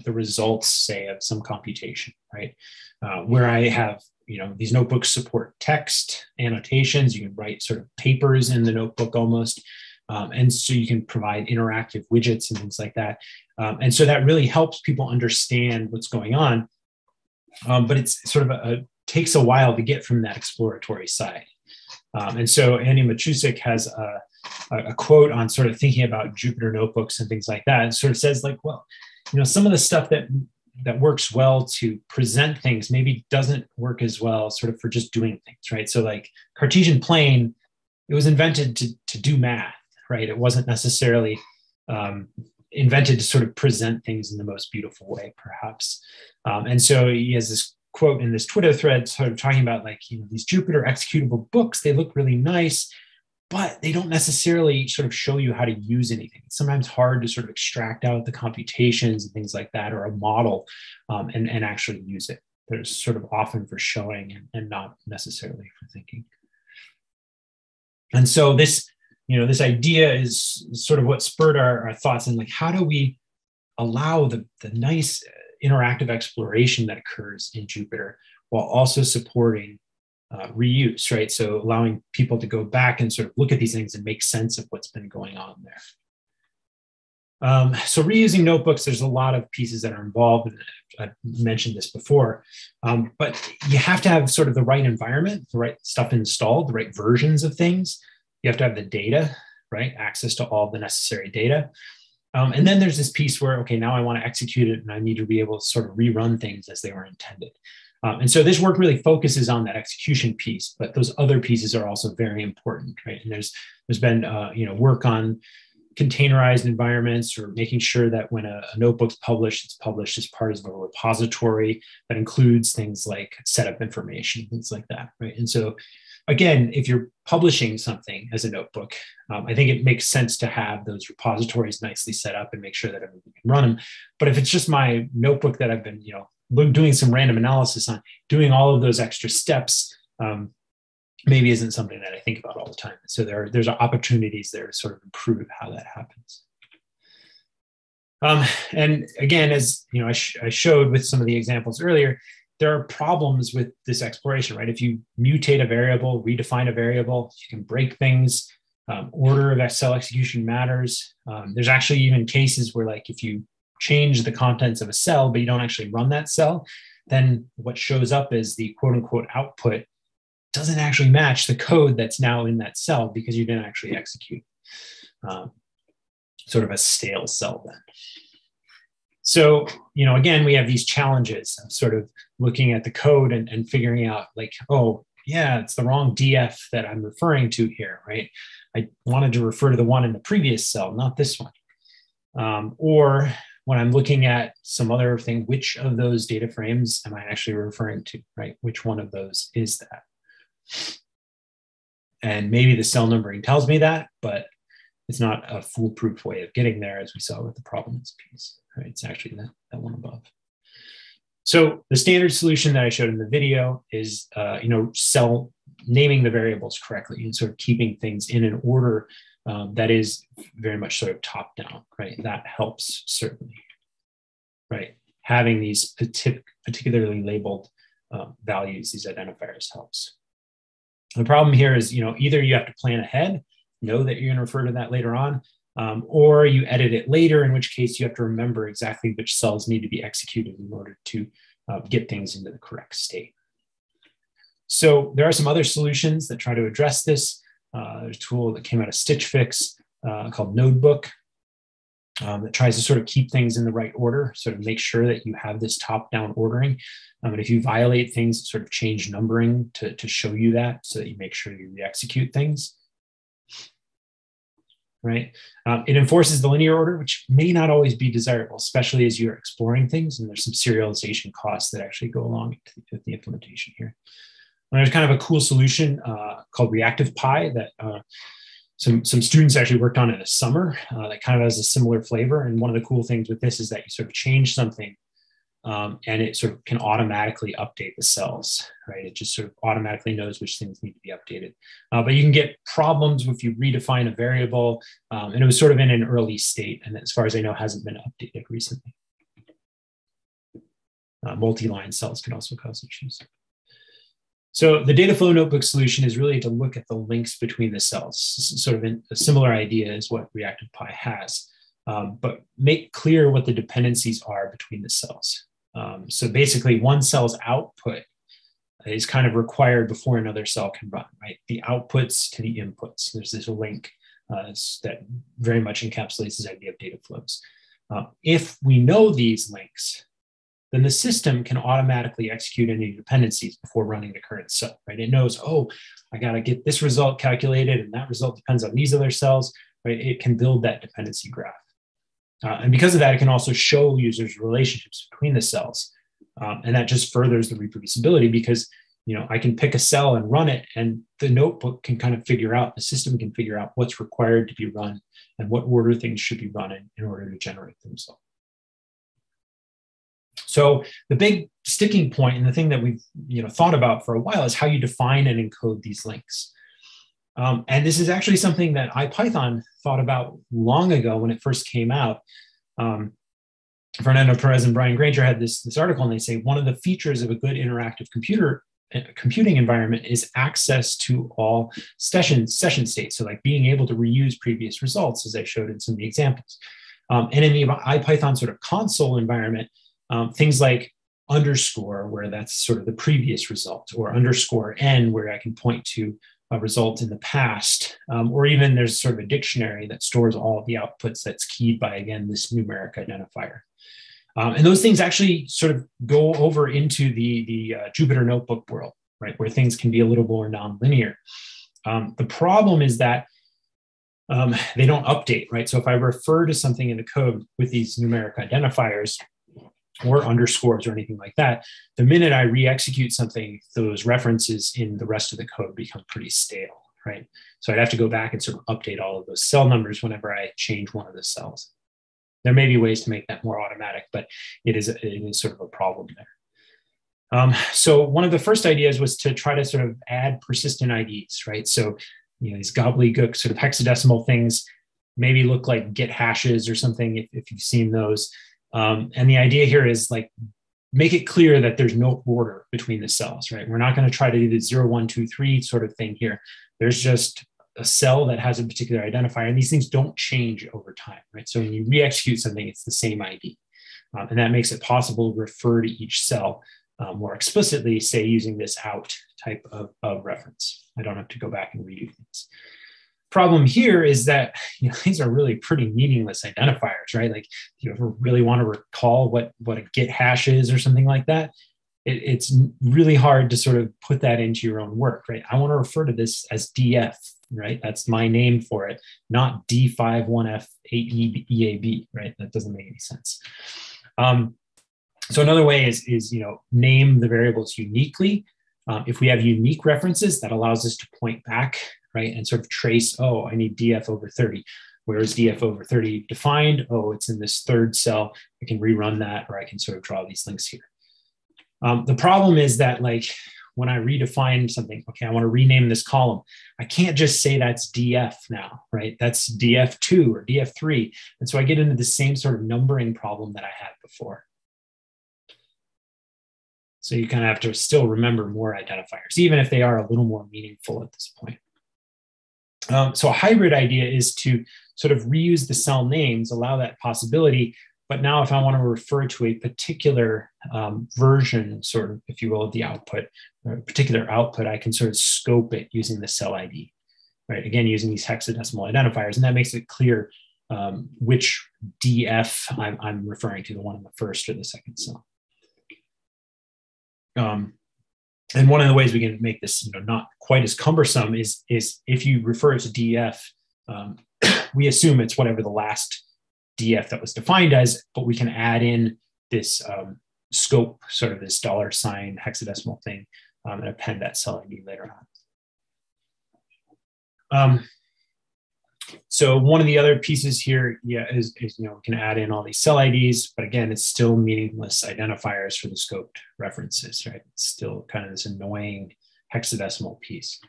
the results, say, of some computation, right? Where I have, these notebooks support text, annotations, you can write sort of papers in the notebook almost, and so you can provide interactive widgets and things like that. And so that really helps people understand what's going on, but it's sort of takes a while to get from that exploratory side. And so Andy Matusik has a quote on sort of thinking about Jupyter notebooks and things like that. And sort of says like, well, some of the stuff that works well to present things maybe doesn't work as well sort of for just doing things, right? So like Cartesian plane, it was invented to do math, right? It wasn't necessarily invented to sort of present things in the most beautiful way, perhaps. And so he has this quote in this Twitter thread sort of talking about like, these Jupyter executable books, they look really nice, but they don't necessarily sort of show you how to use anything. It's sometimes hard to sort of extract out the computations and things like that, or a model, and actually use it. They're sort of often for showing and not necessarily for thinking. And so this idea is sort of what spurred our thoughts in like, how do we allow the nice interactive exploration that occurs in Jupyter while also supporting reuse, right? So allowing people to go back and sort of look at these things and make sense of what's been going on there. So reusing notebooks, there's a lot of pieces that are involved. I've mentioned this before, but you have to have sort of the right environment, the right stuff installed, the right versions of things. You have to have the data, right? Access to all the necessary data. And then there's this piece where, okay, now I want to execute it and I need to be able to sort of rerun things as they were intended. And so this work really focuses on that execution piece, but those other pieces are also very important, right? And there's been work on containerized environments, or making sure that when a notebook's published, it's published as part of a repository that includes things like setup information, things like that, right? And so again, if you're publishing something as a notebook, I think it makes sense to have those repositories nicely set up and make sure that everyone can run them. But if it's just my notebook that I've been, doing some random analysis on, doing all of those extra steps, maybe isn't something that I think about all the time. So there's opportunities there to sort of improve how that happens. And again, as I showed with some of the examples earlier, there are problems with this exploration, right? If you mutate a variable, redefine a variable, you can break things. Order of cell execution matters. There's actually even cases where, like, if you change the contents of a cell, but you don't actually run that cell, then what shows up is the quote unquote output doesn't actually match the code that's now in that cell because you didn't actually execute. Sort of a stale cell then. So, again, we have these challenges of sort of looking at the code and figuring out like, oh, yeah, it's the wrong DF that I'm referring to here, right? I wanted to refer to the one in the previous cell, not this one. Or when I'm looking at some other thing, which of those data frames am I actually referring to, right? Which one of those is that? And maybe the cell numbering tells me that, but it's not a foolproof way of getting there, as we saw with the Provenance piece, right? It's actually that one above. So the standard solution that I showed in the video is, cell naming the variables correctly and sort of keeping things in an order that is very much sort of top down, right? That helps certainly, right? Having these particularly labeled values, these identifiers helps. The problem here is, either you have to plan ahead, know that you're going to refer to that later on, or you edit it later, in which case you have to remember exactly which cells need to be executed in order to get things into the correct state. So there are some other solutions that try to address this. There's a tool that came out of Stitch Fix called Notebook that tries to sort of keep things in the right order, sort of make sure that you have this top-down ordering. And if you violate things, sort of change numbering to show you that, so that you make sure you re-execute things. Right? It enforces the linear order, which may not always be desirable, especially as you're exploring things, and there's some serialization costs that actually go along with the implementation here. And there's kind of a cool solution called Reactive Pi that some students actually worked on in the summer that kind of has a similar flavor. And one of the cool things with this is that you sort of change something and it sort of can automatically update the cells, right? It just sort of automatically knows which things need to be updated. But you can get problems if you redefine a variable, and it was sort of in an early state, and as far as I know, hasn't been updated recently. Multi-line cells can also cause issues. So the data flow notebook solution is really to look at the links between the cells, sort of a similar idea as what Reactive Pi has, but make clear what the dependencies are between the cells. So basically one cell's output is kind of required before another cell can run, right? The outputs to the inputs. There's this link that very much encapsulates this idea of data flows. If we know these links, then the system can automatically execute any dependencies before running the current cell, right? It knows, oh, I got to get this result calculated, and that result depends on these other cells, right? It can build that dependency graph. And because of that, it can also show users relationships between the cells. And that just furthers the reproducibility because, I can pick a cell and run it, and the notebook can kind of figure out, the system can figure out what's required to be run and what order things should be run in order to generate themselves. So the big sticking point and the thing that we've thought about for a while is how you define and encode these links. And this is actually something that IPython thought about long ago when it first came out. Fernando Perez and Brian Granger had this article, and they say one of the features of a good interactive computing environment is access to all session states. So like being able to reuse previous results, as I showed in some of the examples. And in the IPython sort of console environment, things like underscore, where that's sort of the previous result, or underscore n, where I can point to a result in the past, or even there's sort of a dictionary that stores all of the outputs that's keyed by, again, this numeric identifier. And those things actually sort of go over into the Jupyter Notebook world, right, where things can be a little more nonlinear. The problem is that they don't update, right? So if I refer to something in the code with these numeric identifiers or underscores or anything like that, the minute I re-execute something, those references in the rest of the code become pretty stale, right? So I'd have to go back and sort of update all of those cell numbers whenever I change one of the cells. There may be ways to make that more automatic, but it is sort of a problem there. So one of the first ideas was to try to sort of add persistent IDs, right? So these gobbledygook sort of hexadecimal things maybe look like get hashes or something if you've seen those. And the idea here is like, make it clear that there's no order between the cells, right? We're not going to try to do the 0, 1, 2, 3 sort of thing here. There's just a cell that has a particular identifier, and these things don't change over time, right? So when you re-execute something, it's the same ID. And that makes it possible to refer to each cell more explicitly, say using this out type of reference. I don't have to go back and redo things. Problem here is that these are really pretty meaningless identifiers, right? Like, if you ever really want to recall what a get hash is or something like that, it's really hard to sort of put that into your own work, right? I want to refer to this as DF, right? That's my name for it, not D51F8EAB, right? That doesn't make any sense. So another way is name the variables uniquely. If we have unique references, that allows us to point back, right, and sort of trace, oh, I need DF over 30. Where is DF over 30 defined? Oh, it's in this third cell. I can rerun that, or I can sort of draw these links here. The problem is that, like, when I redefine something, okay, I want to rename this column, I can't just say that's DF now, right? That's DF2 or DF3. And so I get into the same sort of numbering problem that I had before. So you kind of have to still remember more identifiers, even if they are a little more meaningful at this point. So a hybrid idea is to sort of reuse the cell names, allow that possibility. But now if I want to refer to a particular version, sort of, if you will, of the output, or a particular output, I can sort of scope it using the cell ID, right? Again, using these hexadecimal identifiers. And that makes it clear which DF I'm referring to, the one in the first or the second cell. And one of the ways we can make this not quite as cumbersome is if you refer to DF, we assume it's whatever the last DF that was defined as, but we can add in this scope, sort of this $ hexadecimal thing, and append that cell ID later on. So one of the other pieces here, is we can add in all these cell IDs, but again, it's still meaningless identifiers for the scoped references, right? It's still kind of this annoying hexadecimal piece.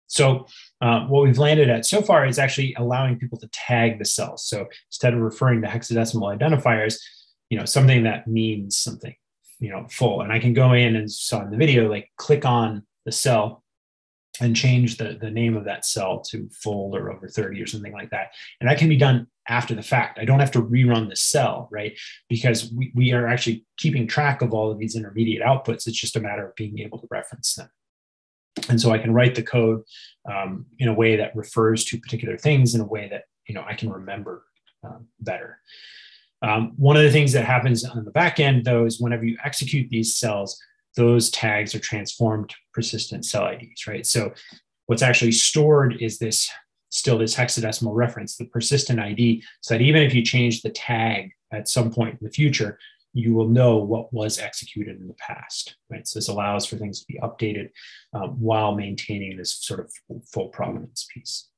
So what we've landed at so far is actually allowing people to tag the cells. So instead of referring to hexadecimal identifiers, something that means something, full. And I can go in and saw in the video, like click on the cell and change the name of that cell to full or over 30 or something like that. And that can be done after the fact. I don't have to rerun the cell, right? Because we are actually keeping track of all of these intermediate outputs. It's just a matter of being able to reference them. And so I can write the code in a way that refers to particular things in a way that I can remember better. One of the things that happens on the back end, though, is whenever you execute these cells, those tags are transformed to persistent cell IDs, right? So what's actually stored is still this hexadecimal reference, the persistent ID, so that even if you change the tag at some point in the future, you will know what was executed in the past, right? So this allows for things to be updated while maintaining this sort of full provenance piece.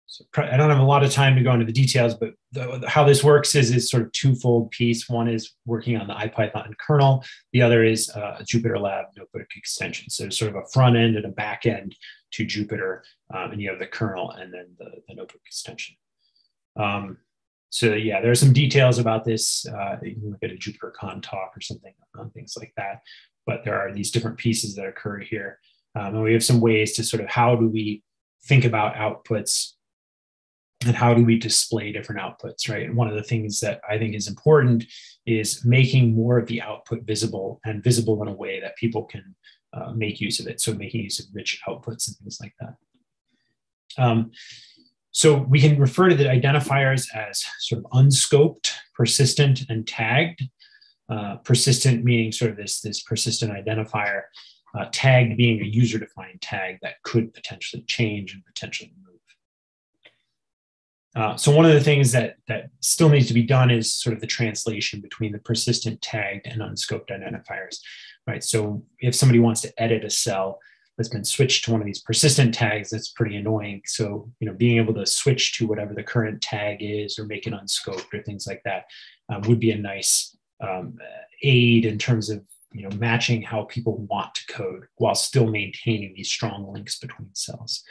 So I don't have a lot of time to go into the details, but how this works is sort of twofold piece. One is working on the IPython kernel. The other is a Jupyter Lab notebook extension. So sort of a front end and a back end to Jupyter, and you have the kernel and then the notebook extension. So yeah, there are some details about this. You can look at a JupyterCon talk or something on things like that. But there are these different pieces that occur here. And we have some ways to sort of how do we think about outputs and how do we display different outputs, right? And one of the things that I think is important is making more of the output visible and visible in a way that people can make use of it. So making use of rich outputs and things like that. So we can refer to the identifiers as sort of unscoped, persistent, and tagged. Persistent meaning sort of this persistent identifier, tagged being a user-defined tag that could potentially change and potentially move. So one of the things that still needs to be done is sort of the translation between the persistent, tagged, and unscoped identifiers, right? So if somebody wants to edit a cell that's been switched to one of these persistent tags, that's pretty annoying. So being able to switch to whatever the current tag is or make it unscoped or things like that would be a nice aid in terms of matching how people want to code while still maintaining these strong links between cells.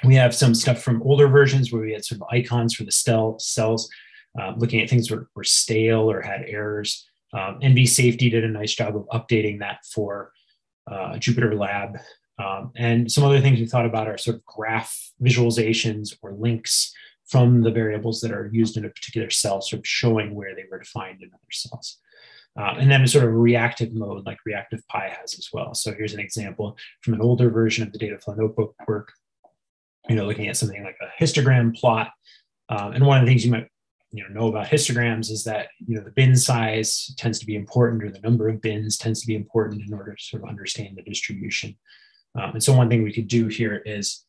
We have some stuff from older versions where we had sort of icons for the cells, looking at things that were stale or had errors. NV Safety did a nice job of updating that for Jupyter Lab. And some other things we thought about are sort of graph visualizations or links from the variables that are used in a particular cell, sort of showing where they were defined in other cells. And then a sort of reactive mode like Reactive Pi has as well. So here's an example from an older version of the Dataflow Notebook work, looking at something like a histogram plot. And one of the things you might know about histograms is that the bin size tends to be important, or the number of bins tends to be important in order to sort of understand the distribution. And so one thing we could do here is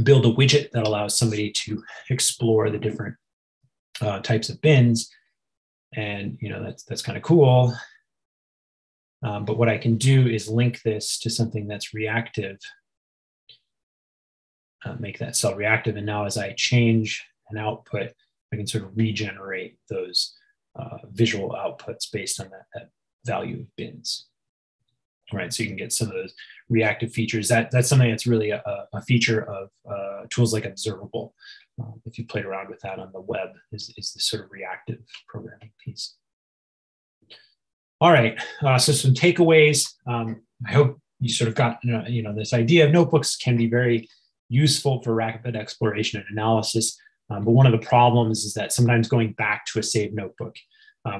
build a widget that allows somebody to explore the different types of bins. And that's kind of cool. But what I can do is link this to something that's reactive, make that cell reactive. And now as I change an output, I can sort of regenerate those visual outputs based on that value of bins. Right, so you can get some of those reactive features. That's something that's really a feature of tools like Observable. If you played around with that on the web, is this sort of reactive programming piece. All right, so some takeaways. I hope you sort of got this idea of notebooks can be very useful for rapid exploration and analysis. But one of the problems is that sometimes going back to a saved notebook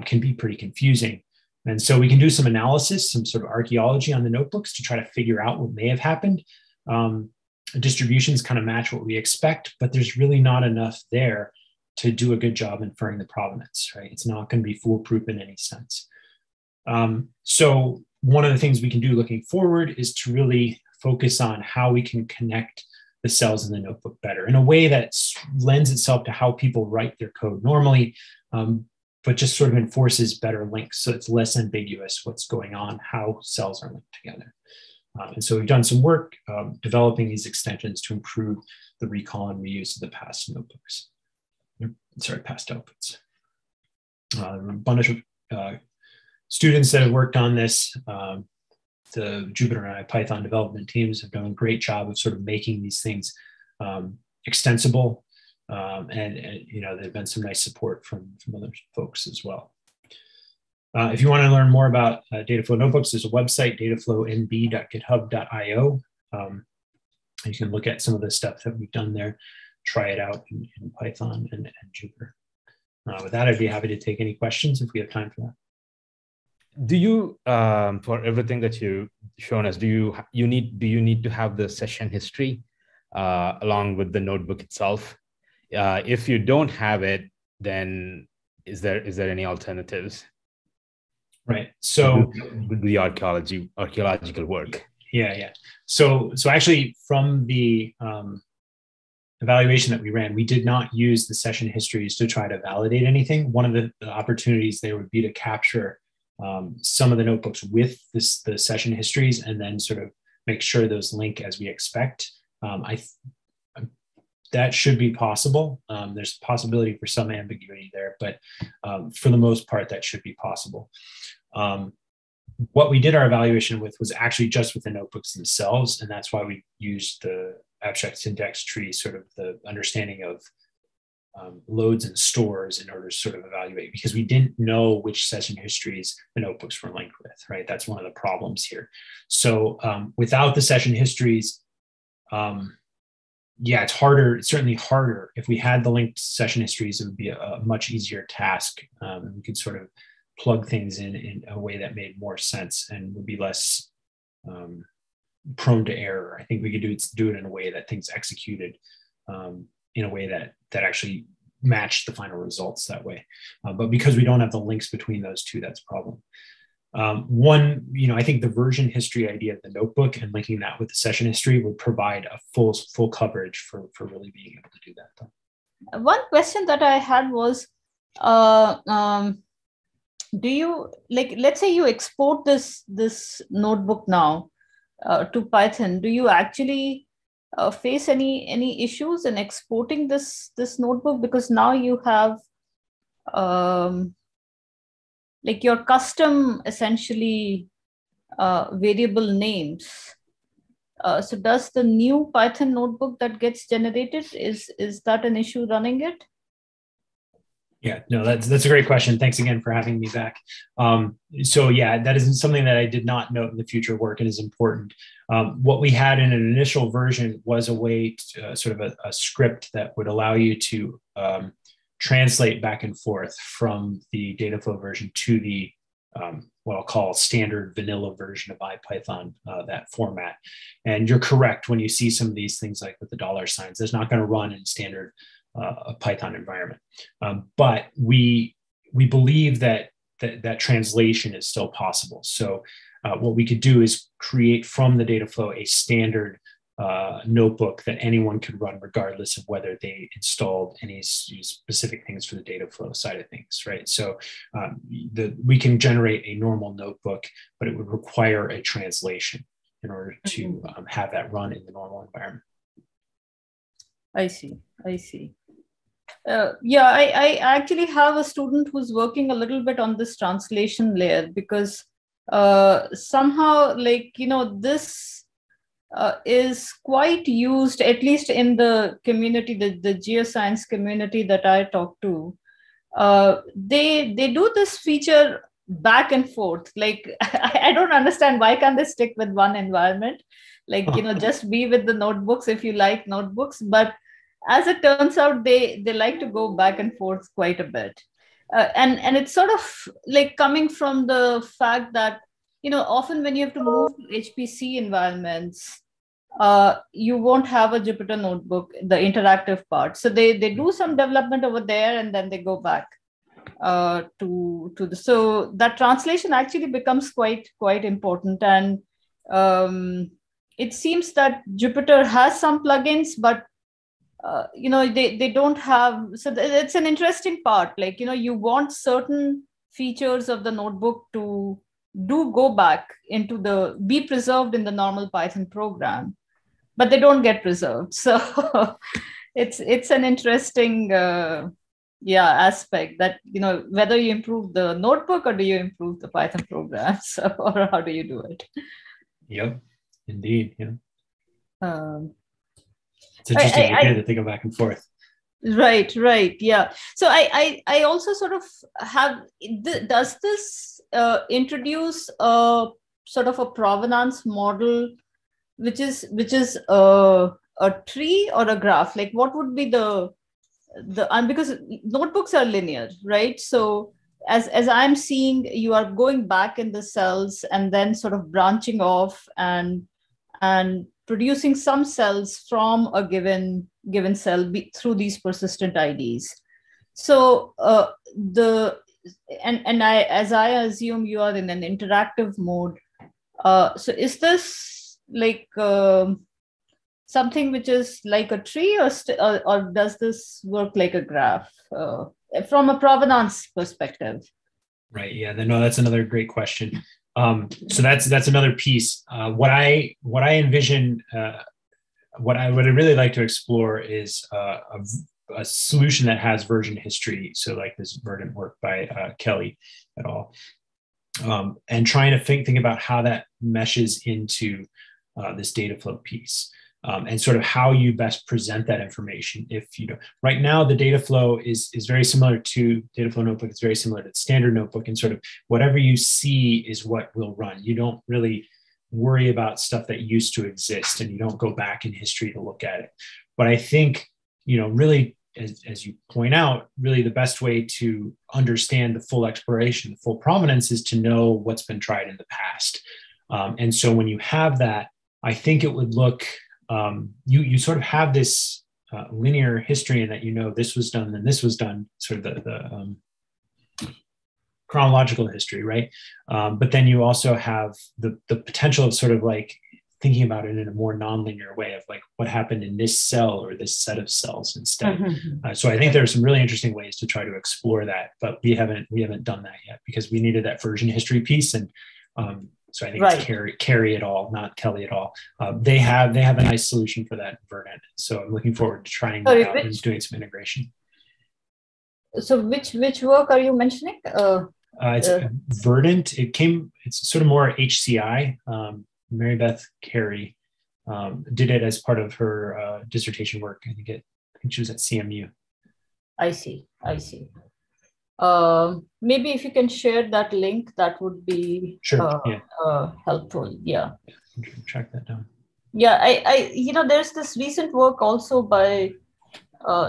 can be pretty confusing. And so we can do some analysis, some sort of archaeology on the notebooks to try to figure out what may have happened. Distributions kind of match what we expect, but there's really not enough there to do a good job inferring the provenance, right? It's not going to be foolproof in any sense. So one of the things we can do looking forward is to really focus on how we can connect the cells in the notebook better in a way that lends itself to how people write their code normally, but just sort of enforces better links. So it's less ambiguous what's going on, how cells are linked together. And so we've done some work developing these extensions to improve the recall and reuse of the past notebooks. Past outputs. A bunch of students that have worked on this, the Jupyter and Python development teams have done a great job of sort of making these things extensible. And there've been some nice support from other folks as well. If you want to learn more about Dataflow Notebooks, there's a website, dataflownb.github.io. You can look at some of the stuff that we've done there, try it out in Python and Jupyter. With that, I'd be happy to take any questions if we have time for that. Do you, for everything that you've shown us, do you need to have the session history along with the notebook itself? If you don't have it, then is there any alternatives? Right. So the archaeological work. Yeah. So actually, from the evaluation that we ran, we did not use the session histories to try to validate anything. One of the opportunities there would be to capture some of the notebooks with the session histories and then sort of make sure those link as we expect. That should be possible. There's a possibility for some ambiguity there, but for the most part, that should be possible. What we did our evaluation with was actually just with the notebooks themselves, and that's why we used the abstract syntax tree, sort of the understanding of loads and stores in order to sort of evaluate, because we didn't know which session histories the notebooks were linked with, right? That's one of the problems here. So without the session histories, yeah, it's harder. It's certainly harder. If we had the linked session histories, it would be a much easier task. We could sort of plug things in a way that made more sense and would be less prone to error. I think we could do it in a way that things executed in a way that actually matched the final results that way. But because we don't have the links between those two, that's a problem. One, I think the version history idea of the notebook and linking that with the session history would provide a full coverage for really being able to do that. Though. One question that I had was, do you, let's say you export this notebook now to Python, do you actually face any issues in exporting this notebook? Because now you have your custom essentially variable names. So does the new Python notebook that gets generated, is that an issue running it? Yeah, no, that's a great question. Thanks again for having me back. So yeah, that is something that I did not note in the future work and is important. What we had in an initial version was a way to, sort of a script that would allow you to translate back and forth from the Dataflow version to the what I'll call standard vanilla version of IPython, that format. And you're correct when you see some of these things like with the $signs, that's not going to run in standard Python environment. But we believe that translation is still possible. So what we could do is create from the Dataflow a standard notebook that anyone could run regardless of whether they installed any specific things for the Dataflow side of things, right? So we can generate a normal notebook, but it would require a translation in order to have that run in the normal environment. I see. Yeah, I actually have a student who's working a little bit on this translation layer, because somehow, this is quite used, at least in the community, the geoscience community that I talk to. They do this feature back and forth. I don't understand, why can't they stick with one environment? Just be with the notebooks if you like notebooks. But as it turns out, they like to go back and forth quite a bit. And it's sort of coming from the fact that, often when you have to move to HPC environments, you won't have a Jupyter Notebook, the interactive part. So they do some development over there, and then they go back so that translation actually becomes quite important. And it seems that Jupyter has some plugins, but they don't have. So it's an interesting part. You want certain features of the notebook to go back be preserved in the normal Python program, but they don't get preserved. So it's an interesting aspect that, whether you improve the notebook or do you improve the Python program, or how do you do it? Yep, indeed. Yeah. It's interesting that they go back and forth. Right, right. Yeah. So I also sort of have, does this introduce a sort of a provenance model, which is a tree or a graph? Like what would be because notebooks are linear, right? So as I'm seeing, you are going back in the cells and then sort of branching off and producing some cells from a given cell through these persistent IDs. So I, as I assume, you are in an interactive mode. So is this like something which is like a tree, or does this work like a graph from a provenance perspective? Right. Yeah. No, that's another great question. So that's another piece. What I envision, what I would really like to explore is a solution that has version history. So like this Verdant work by Kelly et al. And trying to think about how that meshes into this data flow piece. And sort of how you best present that information. If you know, right now the data flow is very similar to data flow notebook. It's very similar to standard notebook, and sort of whatever you see is what will run. You don't really worry about stuff that used to exist, and you don't go back in history to look at it. But I think, really, as you point out, really the best way to understand the full exploration, the full provenance, is to know what's been tried in the past. And so when you have that, I think it would look, you sort of have this linear history in that, this was done, then this was done, sort of the chronological history, right? But then you also have the potential of sort of like thinking about it in a more nonlinear way of like what happened in this cell or this set of cells instead. So I think there are some really interesting ways to try to explore that, but we haven't done that yet because we needed that version history piece. And so I think it's Carrie et al., not Kelly et al. They have a nice solution for that in Verdant. So I'm looking forward to trying that out and doing some integration. So which work are you mentioning? It's Verdant. It's sort of more HCI. Mary Beth Carey did it as part of her dissertation work. I think she was at CMU. I see. Maybe if you can share that link, that would be helpful. Yeah. Track that down. Yeah, I there's this recent work also by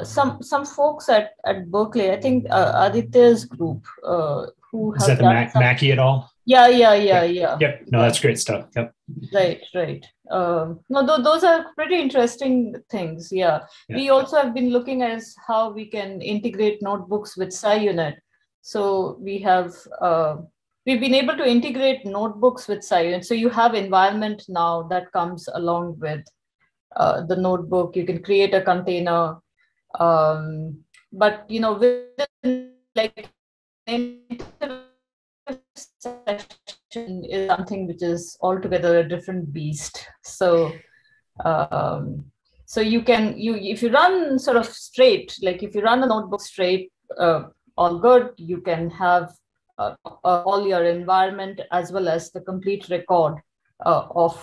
some folks at Berkeley. I think Aditya's group who is that the Mackey et al. Yeah. Yep. No, that's great stuff. Yep. Right. No, those are pretty interesting things. Yeah. We also have been looking at how we can integrate notebooks with SciUnit. So we've been able to integrate notebooks with SciUnit. So you have environment now that comes along with the notebook. You can create a container, but within like session is something which is altogether a different beast. So if you run sort of straight, like if you run a notebook straight, all good, you can have all your environment as well as the complete record of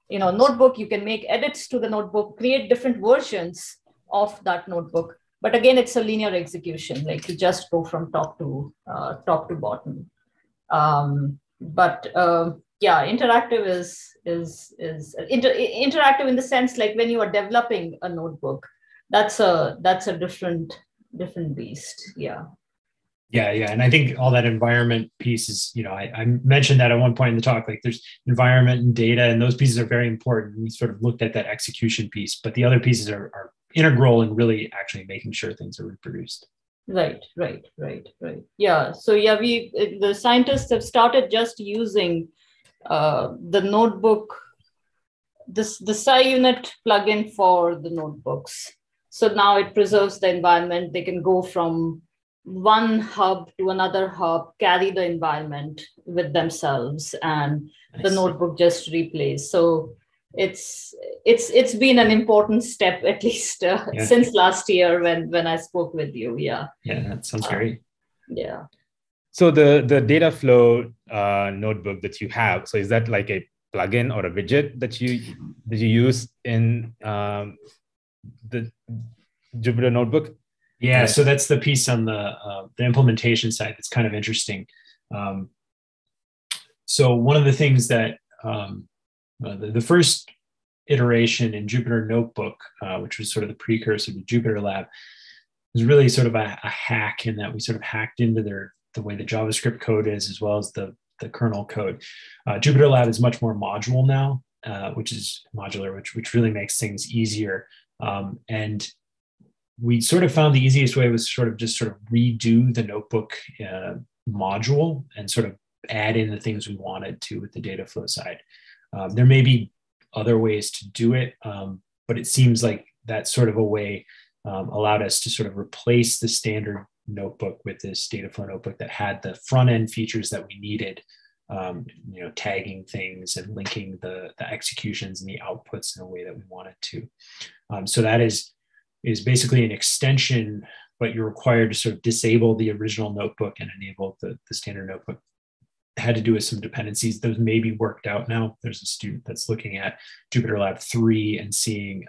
notebook. You can make edits to the notebook, create different versions of that notebook. But again, it's a linear execution, like you just go from top to bottom. Interactive is interactive in the sense like when you are developing a notebook, that's a different beast. Yeah. And I think all that environment piece is, I mentioned that at one point in the talk, like there's environment and data, and those pieces are very important. We sort of looked at that execution piece, but the other pieces are integral in really actually making sure things are reproduced. Right. Yeah. So the scientists have started just using the notebook, the SciUnit plugin for the notebooks. So now it preserves the environment. They can go from one hub to another hub, carry the environment with themselves, and the notebook just replays. So it's been an important step, at least since last year when I spoke with you. Yeah, that sounds great. Yeah. So the data flow notebook that you have, so is that like a plugin or a widget that you use in Jupyter Notebook? Yeah, so that's the piece on the implementation side that's kind of interesting. So one of the things that the first iteration in Jupyter Notebook, which was sort of the precursor to Jupyter Lab, was really sort of a hack in that we sort of hacked into the way the JavaScript code is, as well as the kernel code. Jupyter Lab is much more modular now, which is modular, which really makes things easier. And we sort of found the easiest way was sort of redo the notebook module and sort of add in the things we wanted to with the data flow side. There may be other ways to do it, but it seems like that sort of a way allowed us to sort of replace the standard notebook with this data flow notebook that had the front end features that we needed, tagging things and linking the executions and the outputs in a way that we wanted to. So that is basically an extension, but you're required to sort of disable the original notebook and enable the standard notebook. It had to do with some dependencies. Those may be worked out now. There's a student that's looking at Jupyter Lab 3 and seeing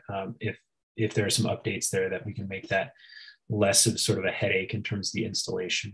if there are some updates there that we can make that less of sort of a headache in terms of the installation.